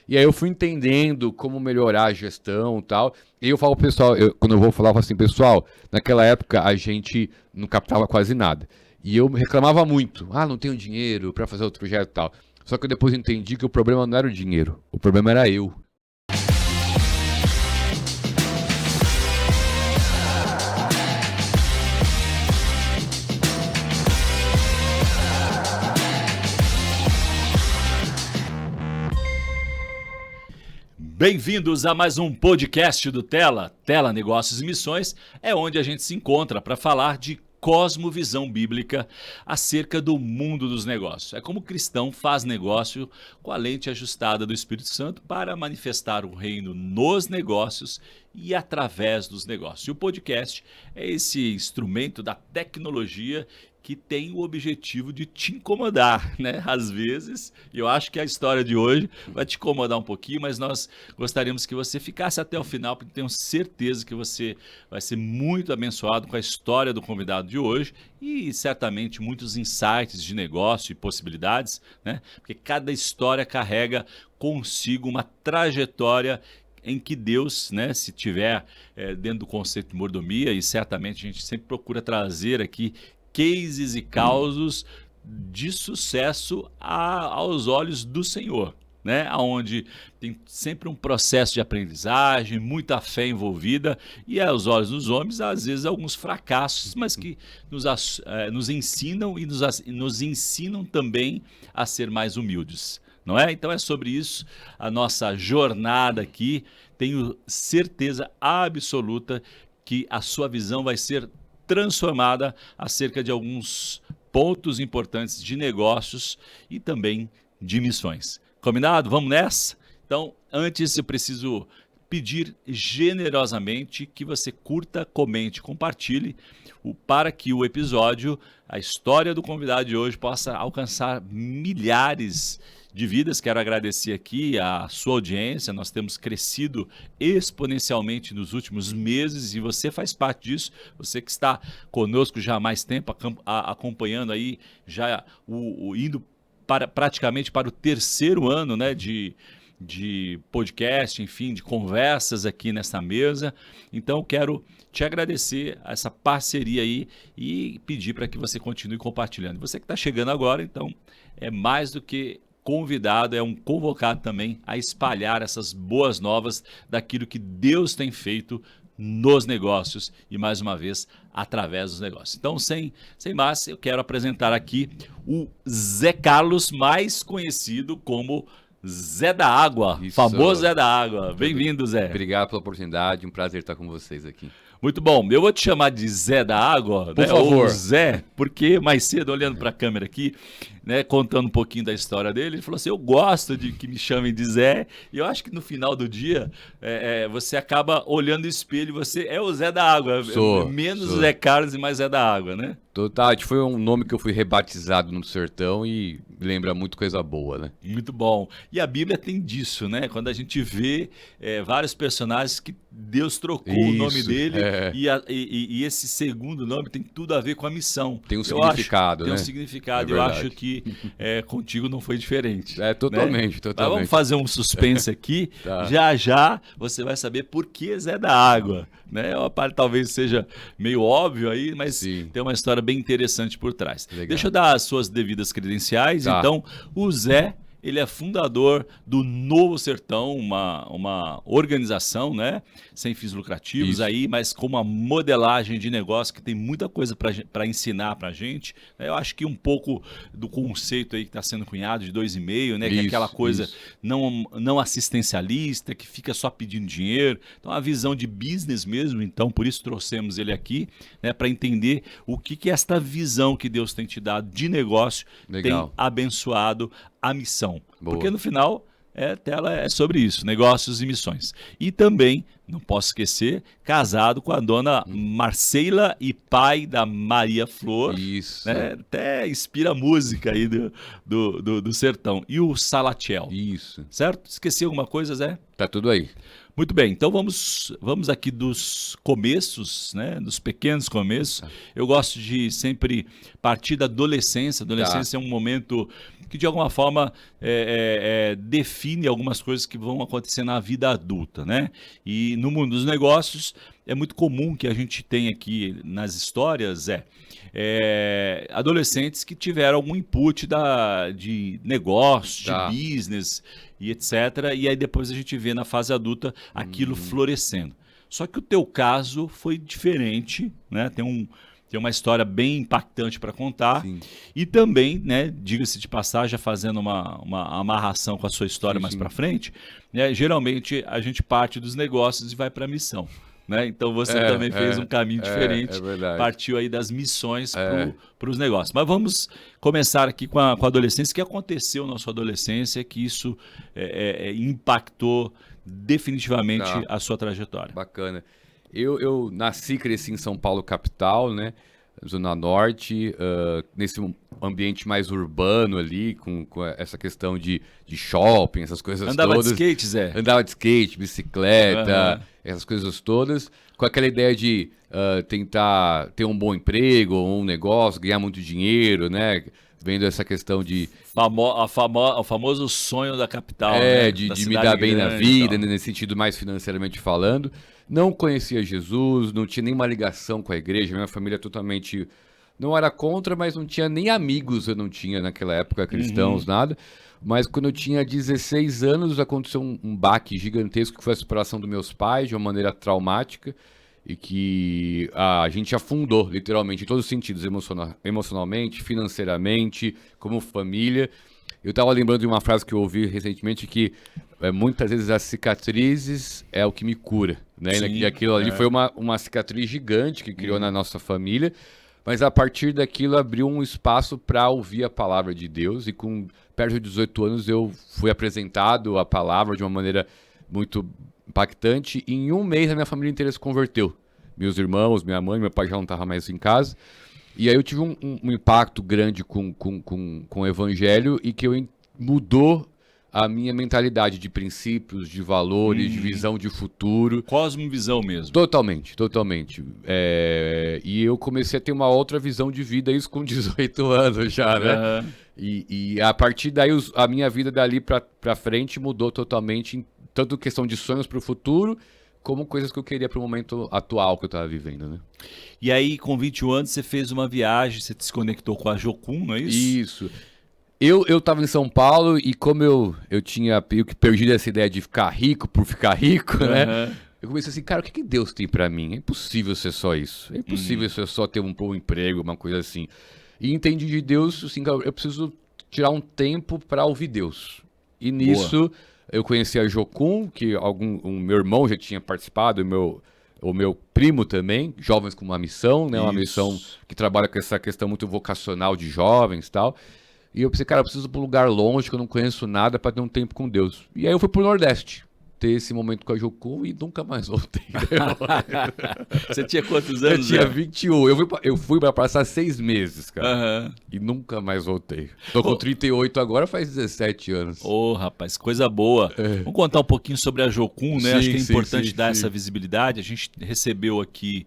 E aí eu fui entendendo como melhorar a gestão e tal. E eu falo pro pessoal, quando eu vou falar, eu falo assim, pessoal, naquela época a gente não captava quase nada. E eu reclamava muito. Não tenho dinheiro para fazer outro projeto e tal. Só que eu depois entendi que o problema não era o dinheiro. O problema era eu. Bem-vindos a mais um podcast do Tela. Tela Negócios e Missões é onde a gente se encontra para falar de cosmovisão bíblica acerca do mundo dos negócios. É como o cristão faz negócio com a lente ajustada do Espírito Santo para manifestar o reino nos negócios e através dos negócios. E o podcast é esse instrumento da tecnologia que tem o objetivo de te incomodar, né? Às vezes, eu acho que a história de hoje vai te incomodar um pouquinho, mas nós gostaríamos que você ficasse até o final, porque tenho certeza que você vai ser muito abençoado com a história do convidado de hoje e certamente muitos insights de negócio e possibilidades, né? Porque cada história carrega consigo uma trajetória em que Deus, né, se tiver dentro do conceito de mordomia, e certamente a gente sempre procura trazer aqui cases e causos de sucesso aos olhos do Senhor, né? Onde tem sempre um processo de aprendizagem, muita fé envolvida e aos olhos dos homens, às vezes alguns fracassos, mas que nos ensinam e nos ensinam também a ser mais humildes, não é? Então é sobre isso a nossa jornada aqui. Tenho certeza absoluta que a sua visão vai ser transformada acerca de alguns pontos importantes de negócios e também de missões. Combinado? Vamos nessa? Então, antes eu preciso pedir generosamente que você curta, comente, compartilhe para que o episódio, a história do convidado de hoje possa alcançar milhares de vidas. Quero agradecer aqui a sua audiência, nós temos crescido exponencialmente nos últimos meses e você faz parte disso, você que está conosco já há mais tempo, acompanhando aí, já indo praticamente para o terceiro ano, né, de podcast, enfim, de conversas aqui nessa mesa. Então quero te agradecer essa parceria aí e pedir para que você continue compartilhando. Você que está chegando agora, então é mais do que convidado, é um convocado também a espalhar essas boas novas daquilo que Deus tem feito nos negócios e, mais uma vez, através dos negócios. Então, sem mais, eu quero apresentar aqui o Zé Carlos, mais conhecido como Zé da Água, Isso. Famoso Zé da Água. Bem-vindo, Zé. Obrigado pela oportunidade, um prazer estar com vocês aqui. Muito bom, eu vou te chamar de Zé da Água, por favor. Ou Zé, porque mais cedo, olhando para a câmera aqui, né, contando um pouquinho da história dele, ele falou assim, eu gosto de que me chamem de Zé, e eu acho que no final do dia, você acaba olhando no espelho, você é o Zé da Água, menos Zé Carlos e mais Zé da Água, né? Total, foi um nome que eu fui rebatizado no sertão e lembra muito coisa boa, né? Muito bom. E a Bíblia tem disso, né? Quando a gente vê vários personagens que Deus trocou o nome dele e esse segundo nome tem tudo a ver com a missão. Tem um significado, né? Tem um significado. Eu acho que contigo não foi diferente. Totalmente, né? totalmente. Mas vamos fazer um suspense aqui. Tá. Já você vai saber por que Zé da Água. Né? Uma parte talvez seja meio óbvio aí, mas Sim. Tem uma história bem interessante por trás. Legal. Deixa eu dar as suas devidas credenciais. Tá. Então, o Zé, ele é fundador do Novo Sertão, uma organização, né, sem fins lucrativos. Isso. Aí, mas com uma modelagem de negócio que tem muita coisa para ensinar para a gente. Eu acho que um pouco do conceito aí que está sendo cunhado de 2,5, né, que é aquela coisa não assistencialista, que fica só pedindo dinheiro. Então, a visão de business mesmo. Então, por isso trouxemos ele aqui, né, para entender o que esta visão que Deus tem te dado de negócio Legal. tem abençoado a missão. Boa. Porque no final, Tela é sobre isso, negócios e missões. E também, não posso esquecer, casado com a dona Marcela e pai da Maria Flor. Isso. Né? Até inspira a música aí do sertão. E o Salatiel. Isso. Certo? Esqueci alguma coisa, Zé? Tá tudo aí. Muito bem, então vamos aqui dos começos, né? Dos pequenos começos. Eu gosto de sempre partir da adolescência. A adolescência é um momento que de alguma forma define algumas coisas que vão acontecer na vida adulta, né? E no mundo dos negócios é muito comum que a gente tenha aqui nas histórias adolescentes que tiveram algum input de negócio, Tá. de business e etc. E aí depois a gente vê na fase adulta aquilo florescendo. Só que o teu caso foi diferente, né? Tem uma história bem impactante para contar. Sim. E também, né, diga-se de passagem, fazendo uma amarração com a sua história Sim, mais sim. para frente, né, geralmente a gente parte dos negócios e vai para a missão. Né? Então você também fez um caminho diferente, É verdade. partiu aí das missões para os negócios. Mas vamos começar aqui com a adolescência. O que aconteceu na sua adolescência que isso impactou definitivamente Tá. a sua trajetória? Bacana. Eu nasci e cresci em São Paulo, capital, né? Zona Norte, nesse ambiente mais urbano ali, com essa questão de shopping, essas coisas Andava todas. de skate, Zé? Andava de skate, bicicleta, essas coisas todas, com aquela ideia de tentar ter um bom emprego, um negócio, ganhar muito dinheiro, né? Vendo essa questão de... O famoso sonho da capital, né? de Da me cidade dar bem na grande e vida, tal. nesse sentido mais financeiramente falando. Não conhecia Jesus, não tinha nenhuma ligação com a igreja, minha família totalmente... Não era contra, mas não tinha nem amigos, eu não tinha naquela época, cristãos, nada. Mas quando eu tinha 16 anos, aconteceu um baque gigantesco, que foi a separação dos meus pais, de uma maneira traumática, e que a gente afundou, literalmente, em todos os sentidos, emocionalmente, financeiramente, como família. Eu estava lembrando de uma frase que eu ouvi recentemente, que muitas vezes as cicatrizes é o que me cura, né? Sim, E aquilo ali foi uma cicatriz gigante que criou na nossa família, mas a partir daquilo abriu um espaço para ouvir a palavra de Deus, e com perto de 18 anos eu fui apresentado a palavra de uma maneira muito impactante, e em um mês a minha família inteira se converteu. Meus irmãos, minha mãe, meu pai já não estavam mais em casa. E aí eu tive um impacto grande com o evangelho, e que mudou a minha mentalidade de princípios, de valores, de visão de futuro. Cosmovisão mesmo. Totalmente, totalmente. E eu comecei a ter uma outra visão de vida, isso com 18 anos já, né? Aham. E a partir daí a minha vida dali pra frente mudou totalmente, tanto questão de sonhos pro futuro, como coisas que eu queria pro momento atual que eu tava vivendo, né? E aí, com 21 anos, você fez uma viagem, você se conectou com a Jocum, não é isso? Isso. Eu tava em São Paulo, e como eu tinha meio que perdido essa ideia de ficar rico por ficar rico, né? Aham. Eu comecei assim, cara, o que Deus tem pra mim? É impossível ser só isso. É impossível ser só ter um bom emprego, uma coisa assim. E entendi de Deus, assim, cara, eu preciso tirar um tempo pra ouvir Deus. E nisso eu conheci a Jocum, que o meu irmão já tinha participado, o meu primo também, Jovens com uma Missão, né? Uma Isso. missão que trabalha com essa questão muito vocacional de jovens e tal. E eu pensei, cara, eu preciso ir para um lugar longe, que eu não conheço nada, para ter um tempo com Deus. E aí eu fui pro Nordeste, ter esse momento com a Jocum, e nunca mais voltei. Você tinha quantos Eu anos? tinha Zé? 21. Eu fui para passar 6 meses, cara. Aham. E nunca mais voltei. Tô com 38 agora, faz 17 anos. Ô, rapaz, coisa boa. Vamos contar um pouquinho sobre a Jocum, né? Sim, Acho que é sim, importante sim, dar sim. essa visibilidade. A gente recebeu aqui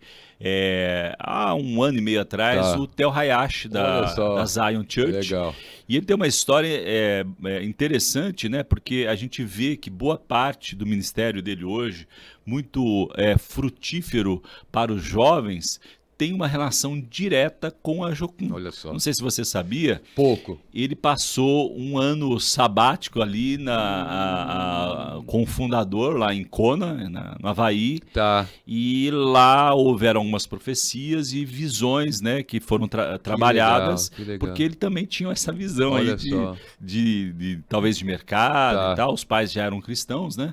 há um ano e meio atrás Tá. o Theo Hayashi Olha só. da Zion Church. Legal. E ele tem uma história interessante, né? Porque a gente vê que boa parte do ministério dele hoje, muito frutífero para os jovens, tem uma relação direta com a Jocum. Olha só. Não sei se você sabia, Pouco. ele passou um ano sabático ali com o fundador lá em Kona, no Havaí, Tá. e lá houveram algumas profecias e visões, né, que foram trabalhadas, que legal. porque ele também tinha essa visão Olha aí só. de talvez de mercado Tá. e tal. Os pais já eram cristãos, né?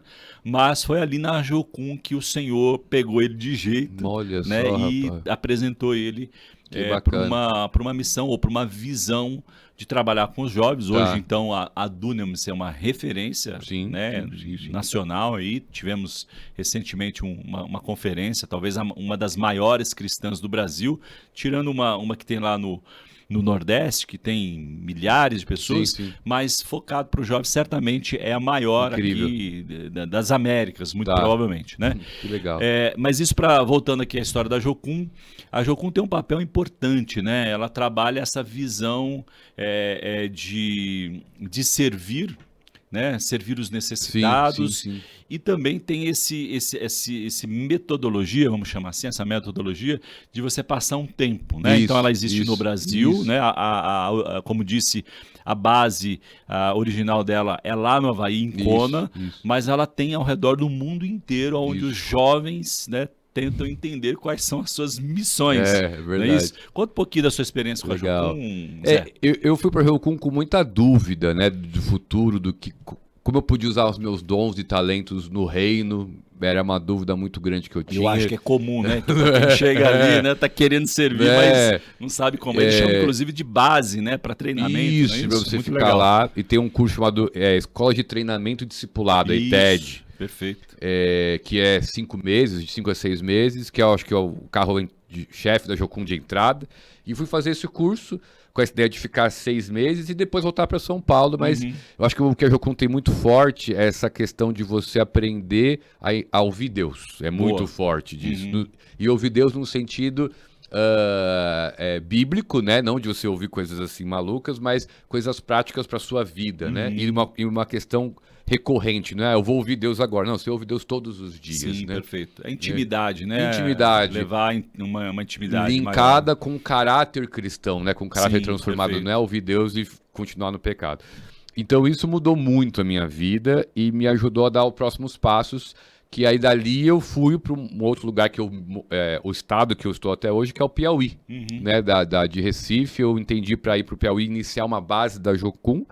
Mas foi ali na Jocum que o Senhor pegou ele de jeito, Olha né, só, e rapaz. apresentou ele Que para bacana. uma missão ou para uma visão de trabalhar com os jovens. Tá. Hoje, então, a Dunamis é uma referência, Sim, né, sim. nacional. Aí tivemos recentemente uma conferência, talvez uma das maiores cristãs do Brasil, tirando uma que tem lá no Nordeste, que tem milhares de pessoas, Sim, sim. mas focado para o jovem, certamente é a maior Incrível. aqui das Américas, muito Tá. provavelmente, né? Que legal. Mas isso, voltando aqui à história da Jocum, a Jocum tem um papel importante, né? Ela trabalha essa visão de servir, né? Servir os Sim, necessitados, sim, sim. e também tem esse metodologia, vamos chamar assim, essa metodologia de você passar um tempo, né? Então ela existe no Brasil, né? Como disse, a base original dela é lá no Havaí, em Kona, Isso. mas ela tem ao redor do mundo inteiro, onde os jovens, né, tentam entender quais são as suas missões. É Não verdade. é isso? Conta um pouquinho da sua experiência com a Legal. Jocum, Zé. Eu fui para Jocum com muita dúvida, né, do futuro, como eu podia usar os meus dons e talentos no reino. Era uma dúvida muito grande que eu tinha. Eu acho que é comum, né? Que quem chega ali, né, tá querendo servir, mas não sabe como. Eles chamam, inclusive, de base, né, para treinamento. Isso, não é para você muito ficar legal. lá. E tem um curso chamado Escola de Treinamento e Discipulado, a ETED. Perfeito. Que é 5 meses, de 5 a 6 meses, que eu acho que é o carro de chefe da Jocum de entrada. E fui fazer esse curso com essa ideia de ficar 6 meses e depois voltar para São Paulo. Mas eu acho que o que a Jocum tem muito forte é essa questão de você aprender a ouvir Deus. É muito forte disso. E ouvir Deus num sentido bíblico, né? Não de você ouvir coisas assim malucas, mas coisas práticas para sua vida, né? E uma questão recorrente, não é? Eu vou ouvir Deus agora. Não, você ouve Deus todos os dias, Sim, né? perfeito. É intimidade, né? Intimidade. Levar uma intimidade linkada maior. com o caráter cristão, né? Com o caráter transformado, perfeito. não é ouvir Deus e continuar no pecado. Então isso mudou muito a minha vida e me ajudou a dar os próximos passos, que aí dali eu fui para um outro lugar o estado que eu estou até hoje, que é o Piauí, né? De Recife. Eu entendi para ir para o Piauí iniciar uma base da Jocum.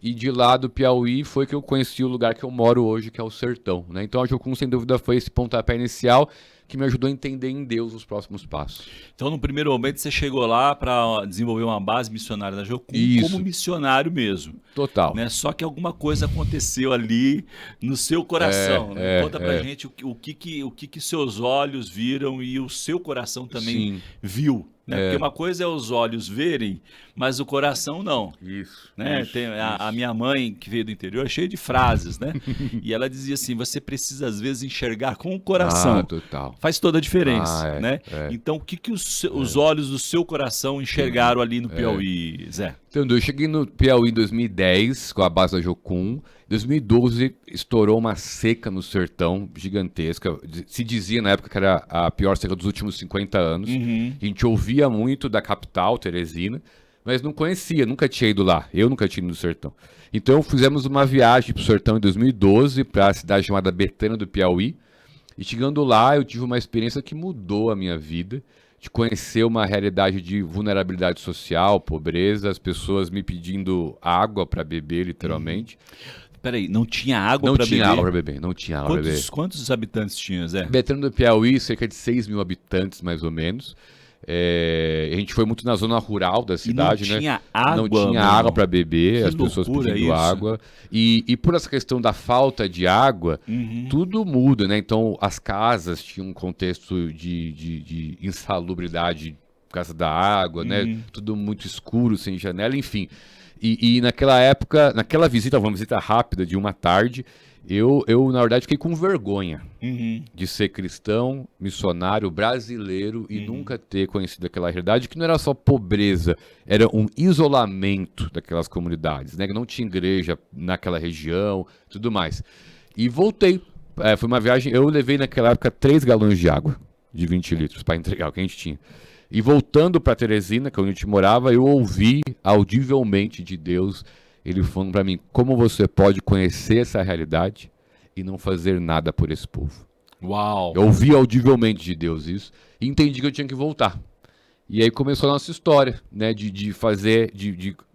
E de lá do Piauí foi que eu conheci o lugar que eu moro hoje, que é o Sertão, né? Então a Jocum, sem dúvida, foi esse pontapé inicial que me ajudou a entender em Deus os próximos passos. Então, no primeiro momento, você chegou lá para desenvolver uma base missionária da Jocum como missionário mesmo. Total. Né? Só que alguma coisa aconteceu ali no seu coração. Né? Conta pra gente o que seus olhos viram e o seu coração também viu. Né? Porque uma coisa é os olhos verem, mas o coração não. Isso. Né? Tem a minha mãe, que veio do interior, é cheia de frases, né? E ela dizia assim: você precisa às vezes enxergar com o coração. Total. Faz toda a diferença, né? Então, o que os olhos do seu coração enxergaram ali no Piauí, Zé? Então, eu cheguei no Piauí em 2010, com a base da Jocum. Em 2012, estourou uma seca no sertão gigantesca. Se dizia na época que era a pior seca dos últimos 50 anos. A gente ouvia muito da capital, Teresina, mas não conhecia, nunca tinha ido lá. Eu nunca tinha ido no sertão. Então, fizemos uma viagem para o sertão em 2012, para a cidade chamada Betânia do Piauí. E chegando lá, eu tive uma experiência que mudou a minha vida, de conhecer uma realidade de vulnerabilidade social, pobreza, as pessoas me pedindo água para beber, literalmente. Peraí, não tinha água para beber? Não tinha água para beber, não tinha água para beber. Quantos habitantes tinha, Zé? Betânia do Piauí, cerca de 6 mil habitantes, mais ou menos. A gente foi muito na zona rural da cidade, não né? Tinha água, não tinha água para beber, as pessoas pedindo isso. água. E por essa questão da falta de água, tudo muda, né? Então, as casas tinham um contexto de insalubridade por causa da água, né? Tudo muito escuro, sem janela, enfim. E naquela época, naquela visita, uma visita rápida de uma tarde, eu na verdade, fiquei com vergonha de ser cristão, missionário, brasileiro e nunca ter conhecido aquela realidade, que não era só pobreza, era um isolamento daquelas comunidades, né? Que não tinha igreja naquela região, tudo mais. E voltei. Foi uma viagem, eu levei naquela época 3 galões de água, de 20 litros, para entregar o que a gente tinha. E voltando para Teresina, que é onde a gente morava, eu ouvi audivelmente de Deus, ele falando para mim: como você pode conhecer essa realidade e não fazer nada por esse povo? Uau! Eu ouvi audivelmente de Deus isso e entendi que eu tinha que voltar. E aí começou a nossa história, né, de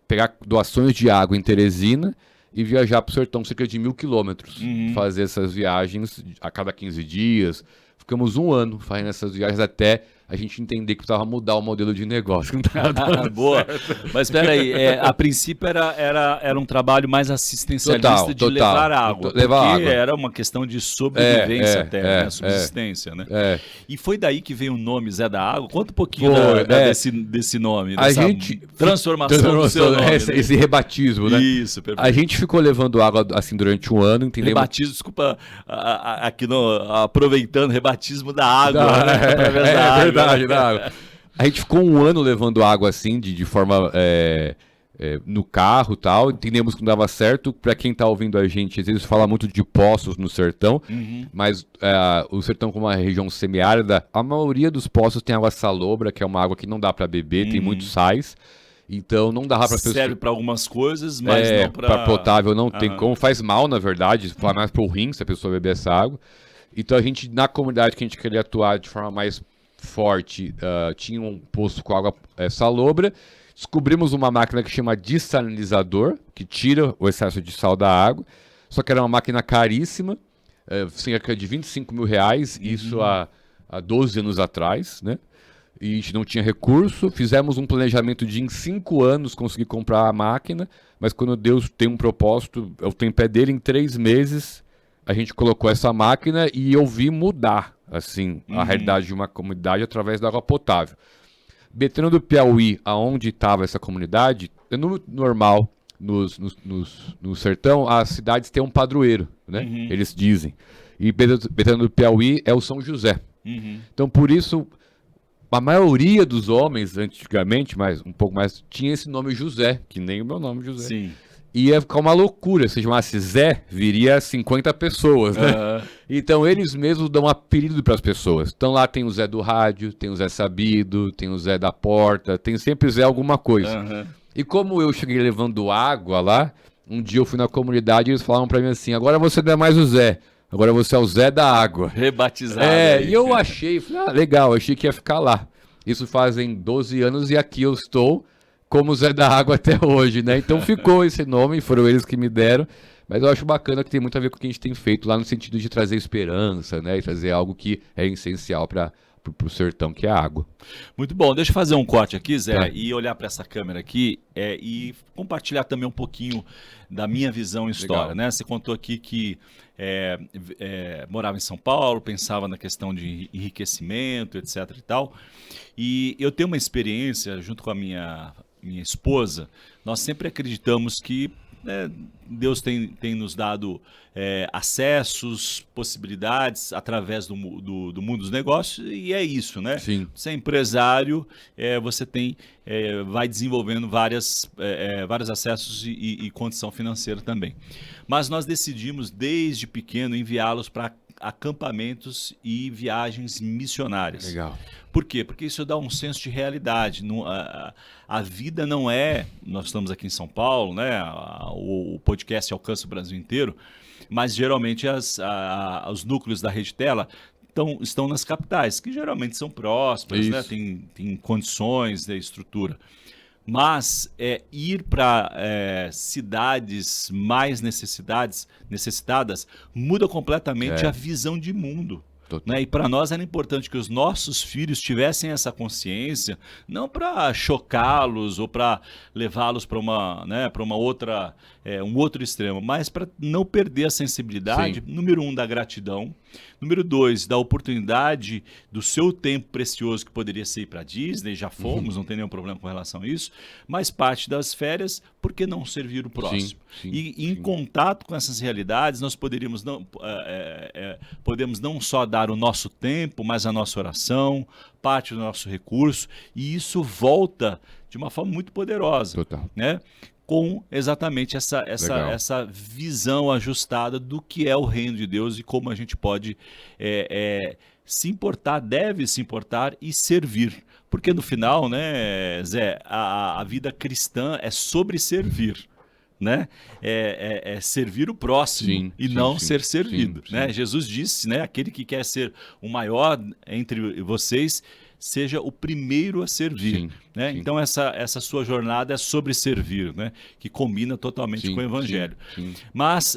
pegar doações de água em Teresina e viajar para o sertão, cerca de 1.000 quilômetros. Fazer essas viagens a cada 15 dias. Ficamos 1 ano fazendo essas viagens até a gente entender que precisava mudar o modelo de negócio. Que não tava dando Boa. certo. Mas espera aí, a princípio era um trabalho mais assistencialista de levar água, levar porque água. era uma questão de sobrevivência até, né? Subsistência, né? É. E foi daí que veio o nome Zé da Água? Conta um pouquinho desse nome, A dessa gente transformação do seu nome. Esse rebatismo, né? Isso, perfeito. A gente ficou levando água assim durante um ano, entendeu? Rebatismo, desculpa, aqui aproveitando, rebatismo da água, né? Através da água, verdade, né? da água. A gente ficou um ano levando água assim, de forma no carro e tal. Entendemos que não dava certo. Para quem tá ouvindo a gente, às vezes fala muito de poços no sertão, mas o sertão, como uma região semiárida, a maioria dos poços tem água salobra, que é uma água que não dá para beber, tem muitos sais. Então não dava para pessoas. Serve para algumas coisas, mas não para potável não tem como. Faz mal, na verdade, faz mais pro rim se a pessoa beber essa água. Então a gente, na comunidade que a gente queria atuar de forma mais forte, tinha um poço com água salobra. Descobrimos uma máquina que chama dessalinizador, que tira o excesso de sal da água. Só que era uma máquina caríssima, cerca de R$25.000, isso há 12 anos atrás, né? E a gente não tinha recurso. Fizemos um planejamento de em 5 anos conseguir comprar a máquina, mas quando Deus tem um propósito, o tempo é dele, em 3 meses a gente colocou essa máquina e eu vi mudar assim, a realidade de uma comunidade através da água potável. Betânia do Piauí, aonde estava essa comunidade, no normal, no sertão, as cidades têm um padroeiro, né? Eles dizem. E Betânia do Piauí é o São José. Então, por isso, a maioria dos homens, antigamente, mas um pouco mais, tinha esse nome José, que nem o meu nome José. Sim. Ia ficar uma loucura, se chamasse Zé, viria 50 pessoas, né? Então eles mesmos dão apelido para as pessoas. Então lá tem o Zé do rádio, tem o Zé Sabido, tem o Zé da porta, tem sempre Zé alguma coisa. E como eu cheguei levando água lá, um dia eu fui na comunidade e eles falaram para mim assim, agora você não é mais o Zé, agora você é o Zé da água. Rebatizado. E eu achei, legal, achei que ia ficar lá. Isso fazem 12 anos e aqui eu estou como Zé da Água até hoje, né? Então ficou esse nome, foram eles que me deram, mas eu acho bacana que tem muito a ver com o que a gente tem feito lá no sentido de trazer esperança, né? E trazer algo que é essencial para o sertão, que é a água. Muito bom, deixa eu fazer um corte aqui, Zé, e olhar para essa câmera aqui e compartilhar também um pouquinho da minha visão e história, né? Você contou aqui que morava em São Paulo, pensava na questão de enriquecimento, etc e tal, e eu tenho uma experiência junto com a minha esposa. Nós sempre acreditamos que Deus tem nos dado acessos, possibilidades através do mundo dos negócios, e é isso, né? Sim. Você é empresário, você vai desenvolvendo vários acessos e condição financeira também. Mas nós decidimos desde pequeno enviá-los para acampamentos e viagens missionárias. Legal. Por quê? Porque isso dá um senso de realidade. A vida não é... Nós estamos aqui em São Paulo, né? O podcast alcança o Brasil inteiro, mas geralmente os núcleos da Rede Tela estão nas capitais, que geralmente são prósperas, né? Tem condições, estrutura. Mas ir para cidades mais necessitadas muda completamente a visão de mundo. Né? E para nós era importante que os nossos filhos tivessem essa consciência, não para chocá-los ou para levá-los para uma outra, um outro extremo, mas para não perder a sensibilidade, número 1, da gratidão, número 2, da oportunidade do seu tempo precioso que poderia ser ir para a Disney, já fomos, não tem nenhum problema com relação a isso, mas parte das férias, por que não servir o próximo? E em contato com essas realidades, nós podemos não só dar o nosso tempo, mas a nossa oração, parte do nosso recurso, e isso volta de uma forma muito poderosa. Total. Né? Com exatamente essa visão ajustada do que é o reino de Deus e como a gente pode se importar, deve se importar e servir. Porque no final, né, Zé, a vida cristã é sobre servir. Né? É servir o próximo e não ser servido. Né? Jesus disse, né, aquele que quer ser o maior entre vocês seja o primeiro a servir. Sim, Né? sim. Então essa sua jornada é sobre servir, né? Que combina totalmente Sim, com o evangelho. sim, sim. Mas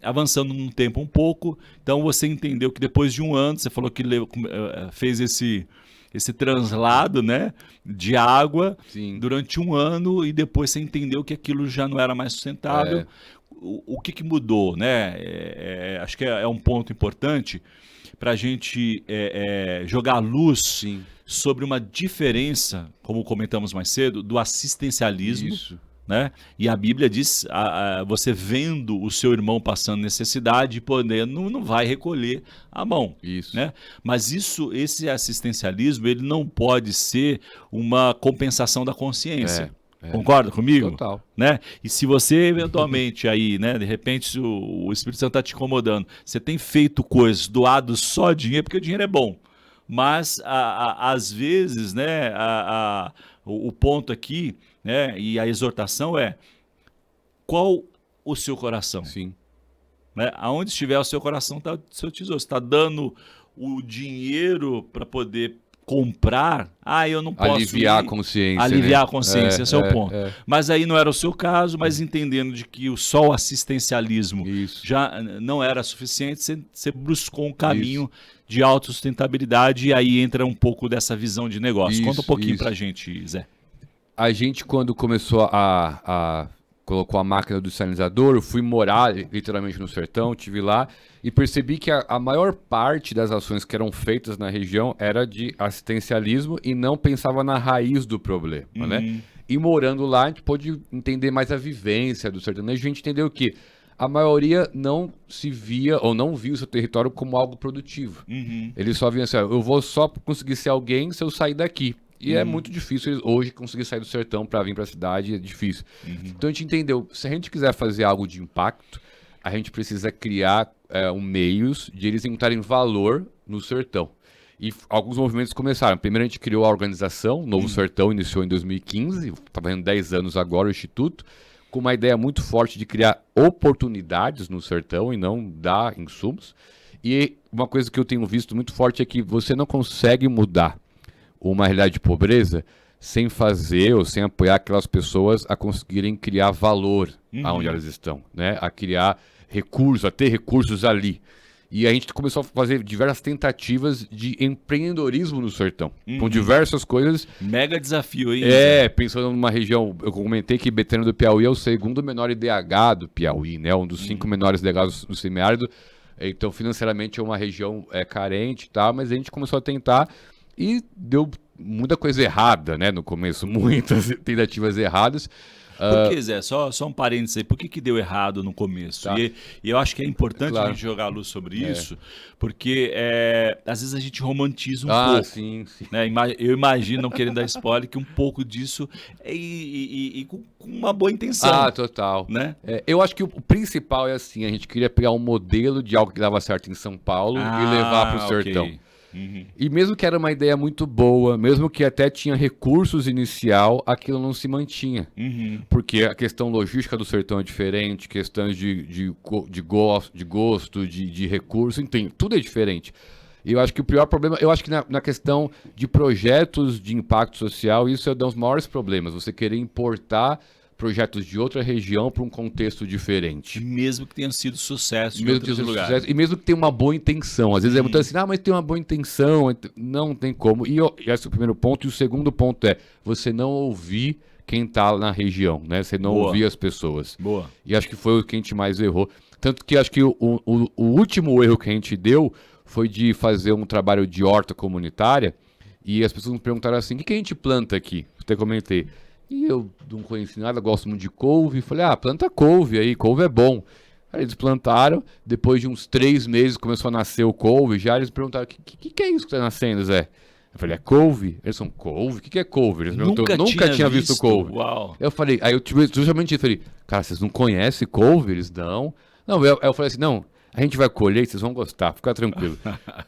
avançando no tempo um pouco, então você entendeu que depois de um ano, você falou que fez esse translado, né, de água Sim. durante um ano e depois você entendeu que aquilo já não era mais sustentável. É. O que mudou, né? Acho que é um ponto importante para a gente jogar luz Sim. sobre uma diferença, como comentamos mais cedo, do assistencialismo. Isso. Né? E a Bíblia diz, você vendo o seu irmão passando necessidade e podendo, não vai recolher a mão. Isso. Né? Mas esse assistencialismo, ele não pode ser uma compensação da consciência. Concorda comigo? Total. Né? E se você eventualmente aí, né, de repente o Espírito Santo está te incomodando, você tem feito coisas, doado só dinheiro, porque o dinheiro é bom. Mas às vezes, né, o ponto aqui, né, e a exortação é: qual o seu coração? Sim. Né? Aonde estiver o seu coração está o seu tesouro. Você está dando o dinheiro para poder comprar, eu não posso aliviar a consciência. Aliviar né? a consciência, esse é o ponto. Mas aí não era o seu caso, mas entendendo de que só o assistencialismo Isso. já não era suficiente, você buscou um caminho de autossustentabilidade e aí entra um pouco dessa visão de negócio. Conta um pouquinho pra gente, Zé. A gente, quando começou colocou a máquina do sinalizador, eu fui morar literalmente no sertão, estive lá e percebi que a maior parte das ações que eram feitas na região era de assistencialismo e não pensava na raiz do problema, né? E morando lá, a gente pôde entender mais a vivência do sertanejo, a gente entendeu que a maioria não se via ou não via o seu território como algo produtivo. Eles só viam assim, eu vou só conseguir ser alguém se eu sair daqui. E é muito difícil hoje conseguir sair do sertão para vir para a cidade, é difícil. Então a gente entendeu, se a gente quiser fazer algo de impacto, a gente precisa criar meios de eles encontrarem valor no sertão. E alguns movimentos começaram. Primeiro a gente criou a organização, o Novo Sertão iniciou em 2015, está fazendo 10 anos agora o Instituto, com uma ideia muito forte de criar oportunidades no sertão e não dar insumos. E uma coisa que eu tenho visto muito forte é que você não consegue mudar uma realidade de pobreza sem fazer ou sem apoiar aquelas pessoas a conseguirem criar valor aonde elas estão, né? A criar recursos, a ter recursos ali. E a gente começou a fazer diversas tentativas de empreendedorismo no sertão, com diversas coisas. Mega desafio, hein? Pensando numa região, eu comentei que Betânia do Piauí é o segundo menor IDH do Piauí, né? Um dos 5 menores IDHs do semiárido. Então, financeiramente, é uma região carente, tá? Mas a gente começou a tentar e deu muita coisa errada, né? No começo, muitas tentativas erradas. Por que, Zé? Só um parênteses aí. Por que deu errado no começo? Tá. E eu acho que é importante Claro. a gente jogar a luz sobre isso, porque às vezes a gente romantiza um pouco. Sim. Né? Eu imagino, não querendo dar spoiler, que um pouco disso e com uma boa intenção. Total. Né? Eu acho que o principal é assim, a gente queria pegar um modelo de algo que dava certo em São Paulo e levar para o sertão. E mesmo que era uma ideia muito boa, mesmo que até tinha recursos inicial, aquilo não se mantinha. Porque a questão logística do sertão é diferente, questões de gosto, de recurso, enfim, tudo é diferente. E eu acho que o pior problema, eu acho que na questão de projetos de impacto social, isso é um dos maiores problemas, você querer importar projetos de outra região para um contexto diferente. Mesmo que tenham sido sucesso em outros lugares. E mesmo que tenha uma boa intenção. Às vezes é muito assim, mas tem uma boa intenção. Não tem como. E esse é o primeiro ponto. E o segundo ponto é você não ouvir quem está na região, né? Você não ouvir as pessoas. Boa. E acho que foi o que a gente mais errou. Tanto que acho que o último erro que a gente deu foi de fazer um trabalho de horta comunitária e as pessoas me perguntaram assim, o que a gente planta aqui? Eu até comentei. E eu não conheci nada, gosto muito de couve. Falei, planta couve aí, couve é bom. Aí eles plantaram, depois de uns 3 meses começou a nascer o couve. Já eles perguntaram, o que é isso que tá nascendo, Zé? Eu falei, é couve? Eles são couve? O que é couve? Eles nunca tinha visto couve. Uau. Eu falei, aí eu tive justamente isso, falei, cara, vocês não conhecem couve? Eles não. Não, eu falei assim, não, a gente vai colher, vocês vão gostar, fica tranquilo.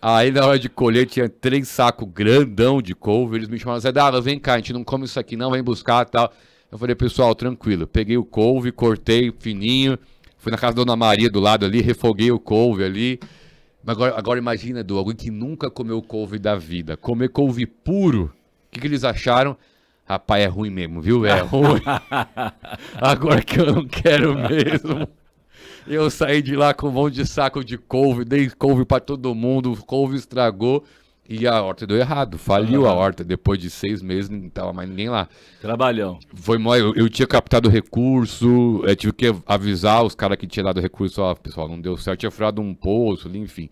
Aí na hora de colher tinha 3 sacos grandão de couve, eles me chamaram, Zé Dava, vem cá, a gente não come isso aqui não, vem buscar e tal. Eu falei, pessoal, tranquilo, peguei o couve, cortei fininho, fui na casa da Dona Maria do lado ali, refoguei o couve ali, Agora imagina, Edu, alguém que nunca comeu couve da vida. Comer couve puro, o que eles acharam? Rapaz, é ruim mesmo, viu? É ruim. Agora que eu não quero mesmo. Eu saí de lá com um monte de saco de couve, dei couve pra todo mundo, couve estragou e a horta deu errado. Faliu a horta. Depois de 6 meses, não tava mais ninguém lá. Trabalhão. Foi mó, eu tinha captado recurso, tive que avisar os caras que tinham dado recurso, ó, pessoal, não deu certo, tinha furado um poço ali, enfim.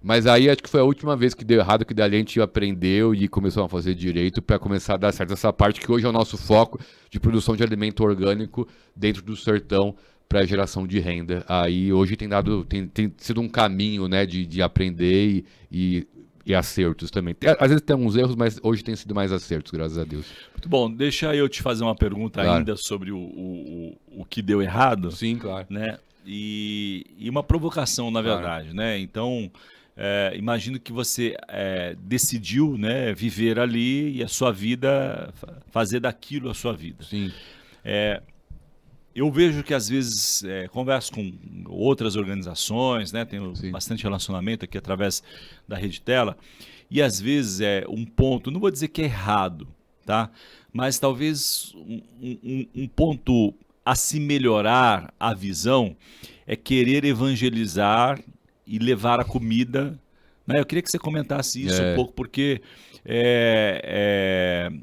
Mas aí acho que foi a última vez que deu errado, que dali a gente aprendeu e começou a fazer direito para começar a dar certo essa parte que hoje é o nosso foco de produção de alimento orgânico dentro do sertão para geração de renda. Aí hoje tem sido um caminho, né, de aprender e acertos também. Às vezes tem alguns erros, mas hoje tem sido mais acertos, graças a Deus. Muito bom. Deixa eu te fazer uma pergunta Claro. ainda sobre o que deu errado. Sim, claro. Né? E uma provocação, na verdade, né? Então, imagino que você decidiu, né, viver ali e a sua vida, fazer daquilo a sua vida. Sim. Eu vejo que às vezes converso com outras organizações, né? Tenho Sim. bastante relacionamento aqui através da Rede Tela, e às vezes um ponto, não vou dizer que é errado, tá? Mas talvez um ponto a se melhorar a visão é querer evangelizar e levar a comida, né? Eu queria que você comentasse isso um pouco, porque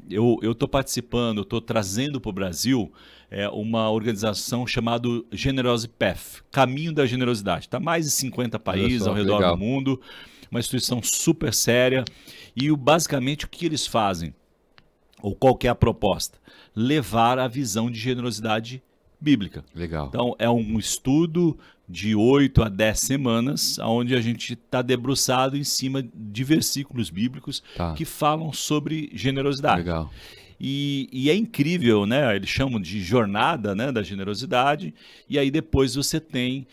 eu estou participando, eu estou trazendo para o Brasil uma organização chamada Generosity Path, Caminho da Generosidade. Está mais de 50 países ao redor do mundo, uma instituição super séria. E basicamente o que eles fazem, ou qual que é a proposta? Levar a visão de generosidade bíblica. Legal. Então é um estudo de 8 a 10 semanas, onde a gente está debruçado em cima de versículos bíblicos que falam sobre generosidade. Legal. E é incrível, né? Eles chamam de jornada, né, da generosidade, e aí depois você tem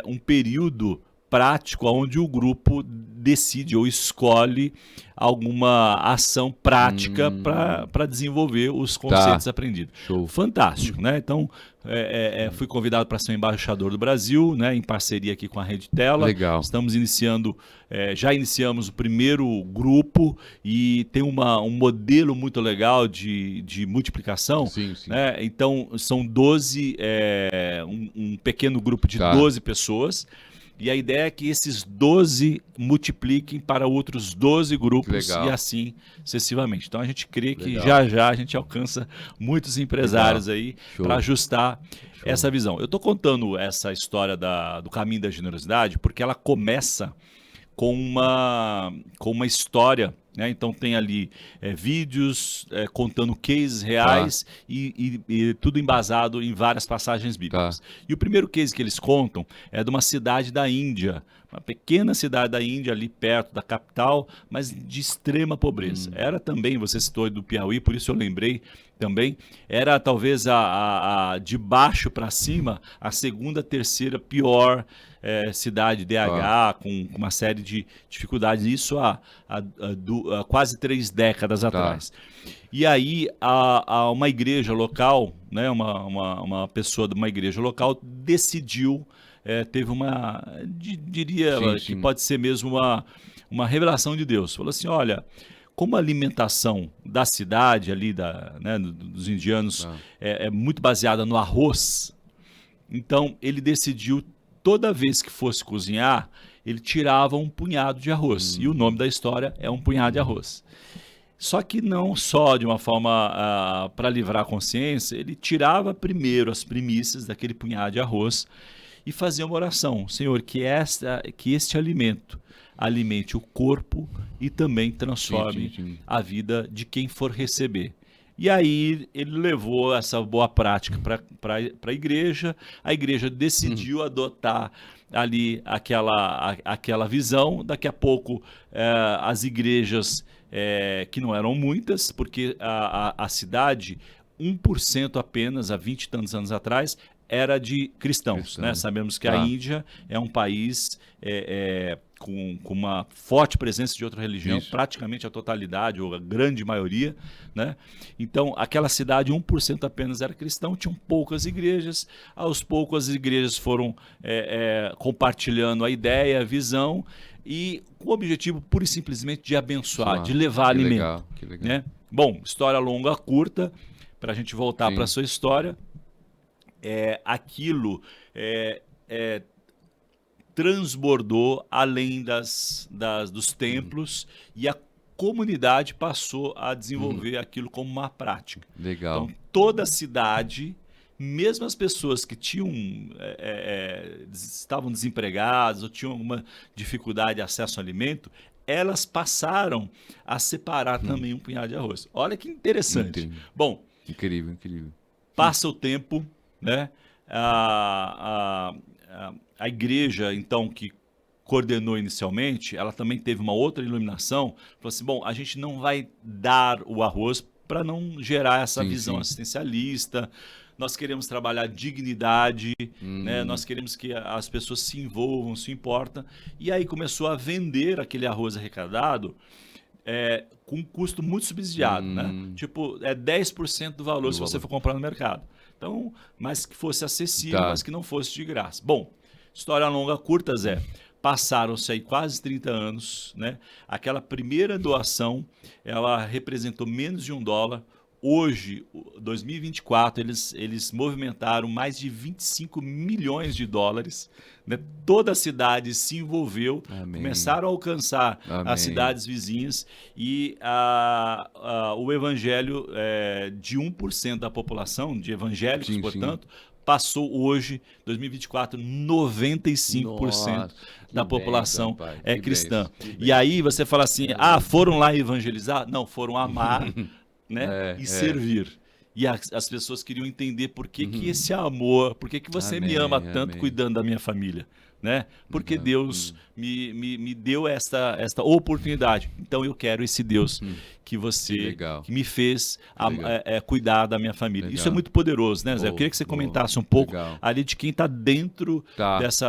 um período prático onde o grupo decide ou escolhe alguma ação prática para desenvolver os conceitos aprendidos. Show. Fantástico, né? Então, fui convidado para ser embaixador do Brasil, né, em parceria aqui com a Rede Tela. Legal. Estamos iniciando, já iniciamos o primeiro grupo e tem um modelo muito legal de multiplicação. Sim, sim. Né? Então, são 12, um pequeno grupo de 12 pessoas. E a ideia é que esses 12 multipliquem para outros 12 grupos e assim sucessivamente. Então a gente crê que já a gente alcança muitos empresários aí para ajustar essa visão. Eu estou contando essa história do caminho da generosidade porque ela começa com uma história, né? Então tem ali vídeos contando cases reais e tudo embasado em várias passagens bíblicas. E o primeiro case que eles contam é de uma cidade da Índia, uma pequena cidade da Índia ali perto da capital, mas de extrema pobreza. Era também, você citou do Piauí, por isso eu lembrei também, era talvez de baixo para cima a segunda, terceira pior cidade DH, com uma série de dificuldades, isso há quase 3 décadas atrás. E aí uma igreja local, né, uma pessoa de uma igreja local decidiu, teve diria que pode ser mesmo uma revelação de Deus. Falou assim, olha, como a alimentação da cidade ali, né, dos indianos, é muito baseada no arroz, então ele decidiu, toda vez que fosse cozinhar, ele tirava um punhado de arroz. E o nome da história é Um Punhado de Arroz. Só que não só de uma forma para livrar a consciência, ele tirava primeiro as primícias daquele punhado de arroz e fazia uma oração. Senhor, que este alimento alimente o corpo e também transforme a vida de quem for receber. E aí ele levou essa boa prática para a igreja decidiu adotar ali aquela visão. Daqui a pouco as igrejas, que não eram muitas, porque a cidade, 1% apenas, há 20 e tantos anos atrás, era de cristãos, né? Cristão. Sabemos que Tá. a Índia é um país com uma forte presença de outra religião, Isso. praticamente a totalidade, ou a grande maioria, né? Então, aquela cidade, 1% apenas era cristão, tinham poucas igrejas, aos poucos as igrejas foram compartilhando a ideia, a visão, e com o objetivo pura e simplesmente de abençoar, de levar Que alimento. legal, que legal. Né? Bom, história longa, curta, para a gente voltar Sim. para a sua história, aquilo transbordou além dos templos e a comunidade passou a desenvolver aquilo como uma prática. Legal. Então, toda a cidade, mesmo as pessoas que estavam desempregadas ou tinham alguma dificuldade de acesso ao alimento, elas passaram a separar também um punhado de arroz. Olha que interessante. Entendi. Bom, Incrível, incrível. passa o tempo, né? A igreja, então, que coordenou inicialmente, ela também teve uma outra iluminação. Falou assim, bom, a gente não vai dar o arroz para não gerar essa visão assistencialista. Nós queremos trabalhar dignidade, né? Nós queremos que as pessoas se envolvam, se importam. E aí começou a vender aquele arroz arrecadado com um custo muito subsidiado, né? Tipo, 10% do valor se você for comprar no mercado. Então, mas que fosse acessível, mas que não fosse de graça. Bom, história longa, curta, Zé. Passaram-se aí quase 30 anos, né? Aquela primeira doação, ela representou menos de $1. Hoje, 2024, eles movimentaram mais de 25 milhões de dólares. Né? Toda a cidade se envolveu, começaram a alcançar as cidades vizinhas e o evangelho de 1% da população, de evangélicos, portanto, passou hoje, 2024, 95% da população é cristã. E aí você fala assim, foram lá evangelizar? Não, foram amar, né? E servir. E as pessoas queriam entender por que esse amor, por que você me ama tanto cuidando da minha família, né? Porque Deus me deu esta oportunidade. Então eu quero esse Deus que você que me fez cuidar da minha família. Isso é muito poderoso, né, Zé? Eu queria que você comentasse um pouco ali de quem está dentro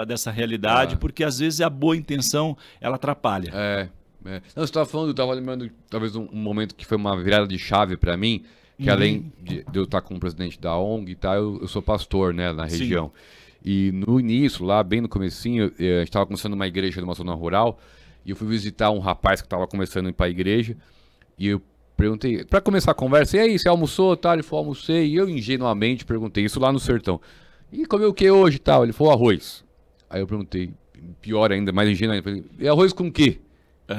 dessa realidade, porque às vezes a boa intenção ela atrapalha. Não, você estava falando, eu estava lembrando talvez um momento que foi uma virada de chave para mim, que além de eu estar como presidente da ONG e tal, eu sou pastor, né, na região. E no início, lá bem no comecinho, a gente estava começando uma igreja numa zona rural, e eu fui visitar um rapaz que estava começando a ir para a igreja, e eu perguntei, para começar a conversa, e aí, você almoçou, tal? Ele falou, almocei, e eu ingenuamente perguntei, isso lá no sertão, e comeu o que hoje, tal? Ele falou, arroz. Aí eu perguntei, pior ainda, mais ingenuamente, falei, e arroz com o quê?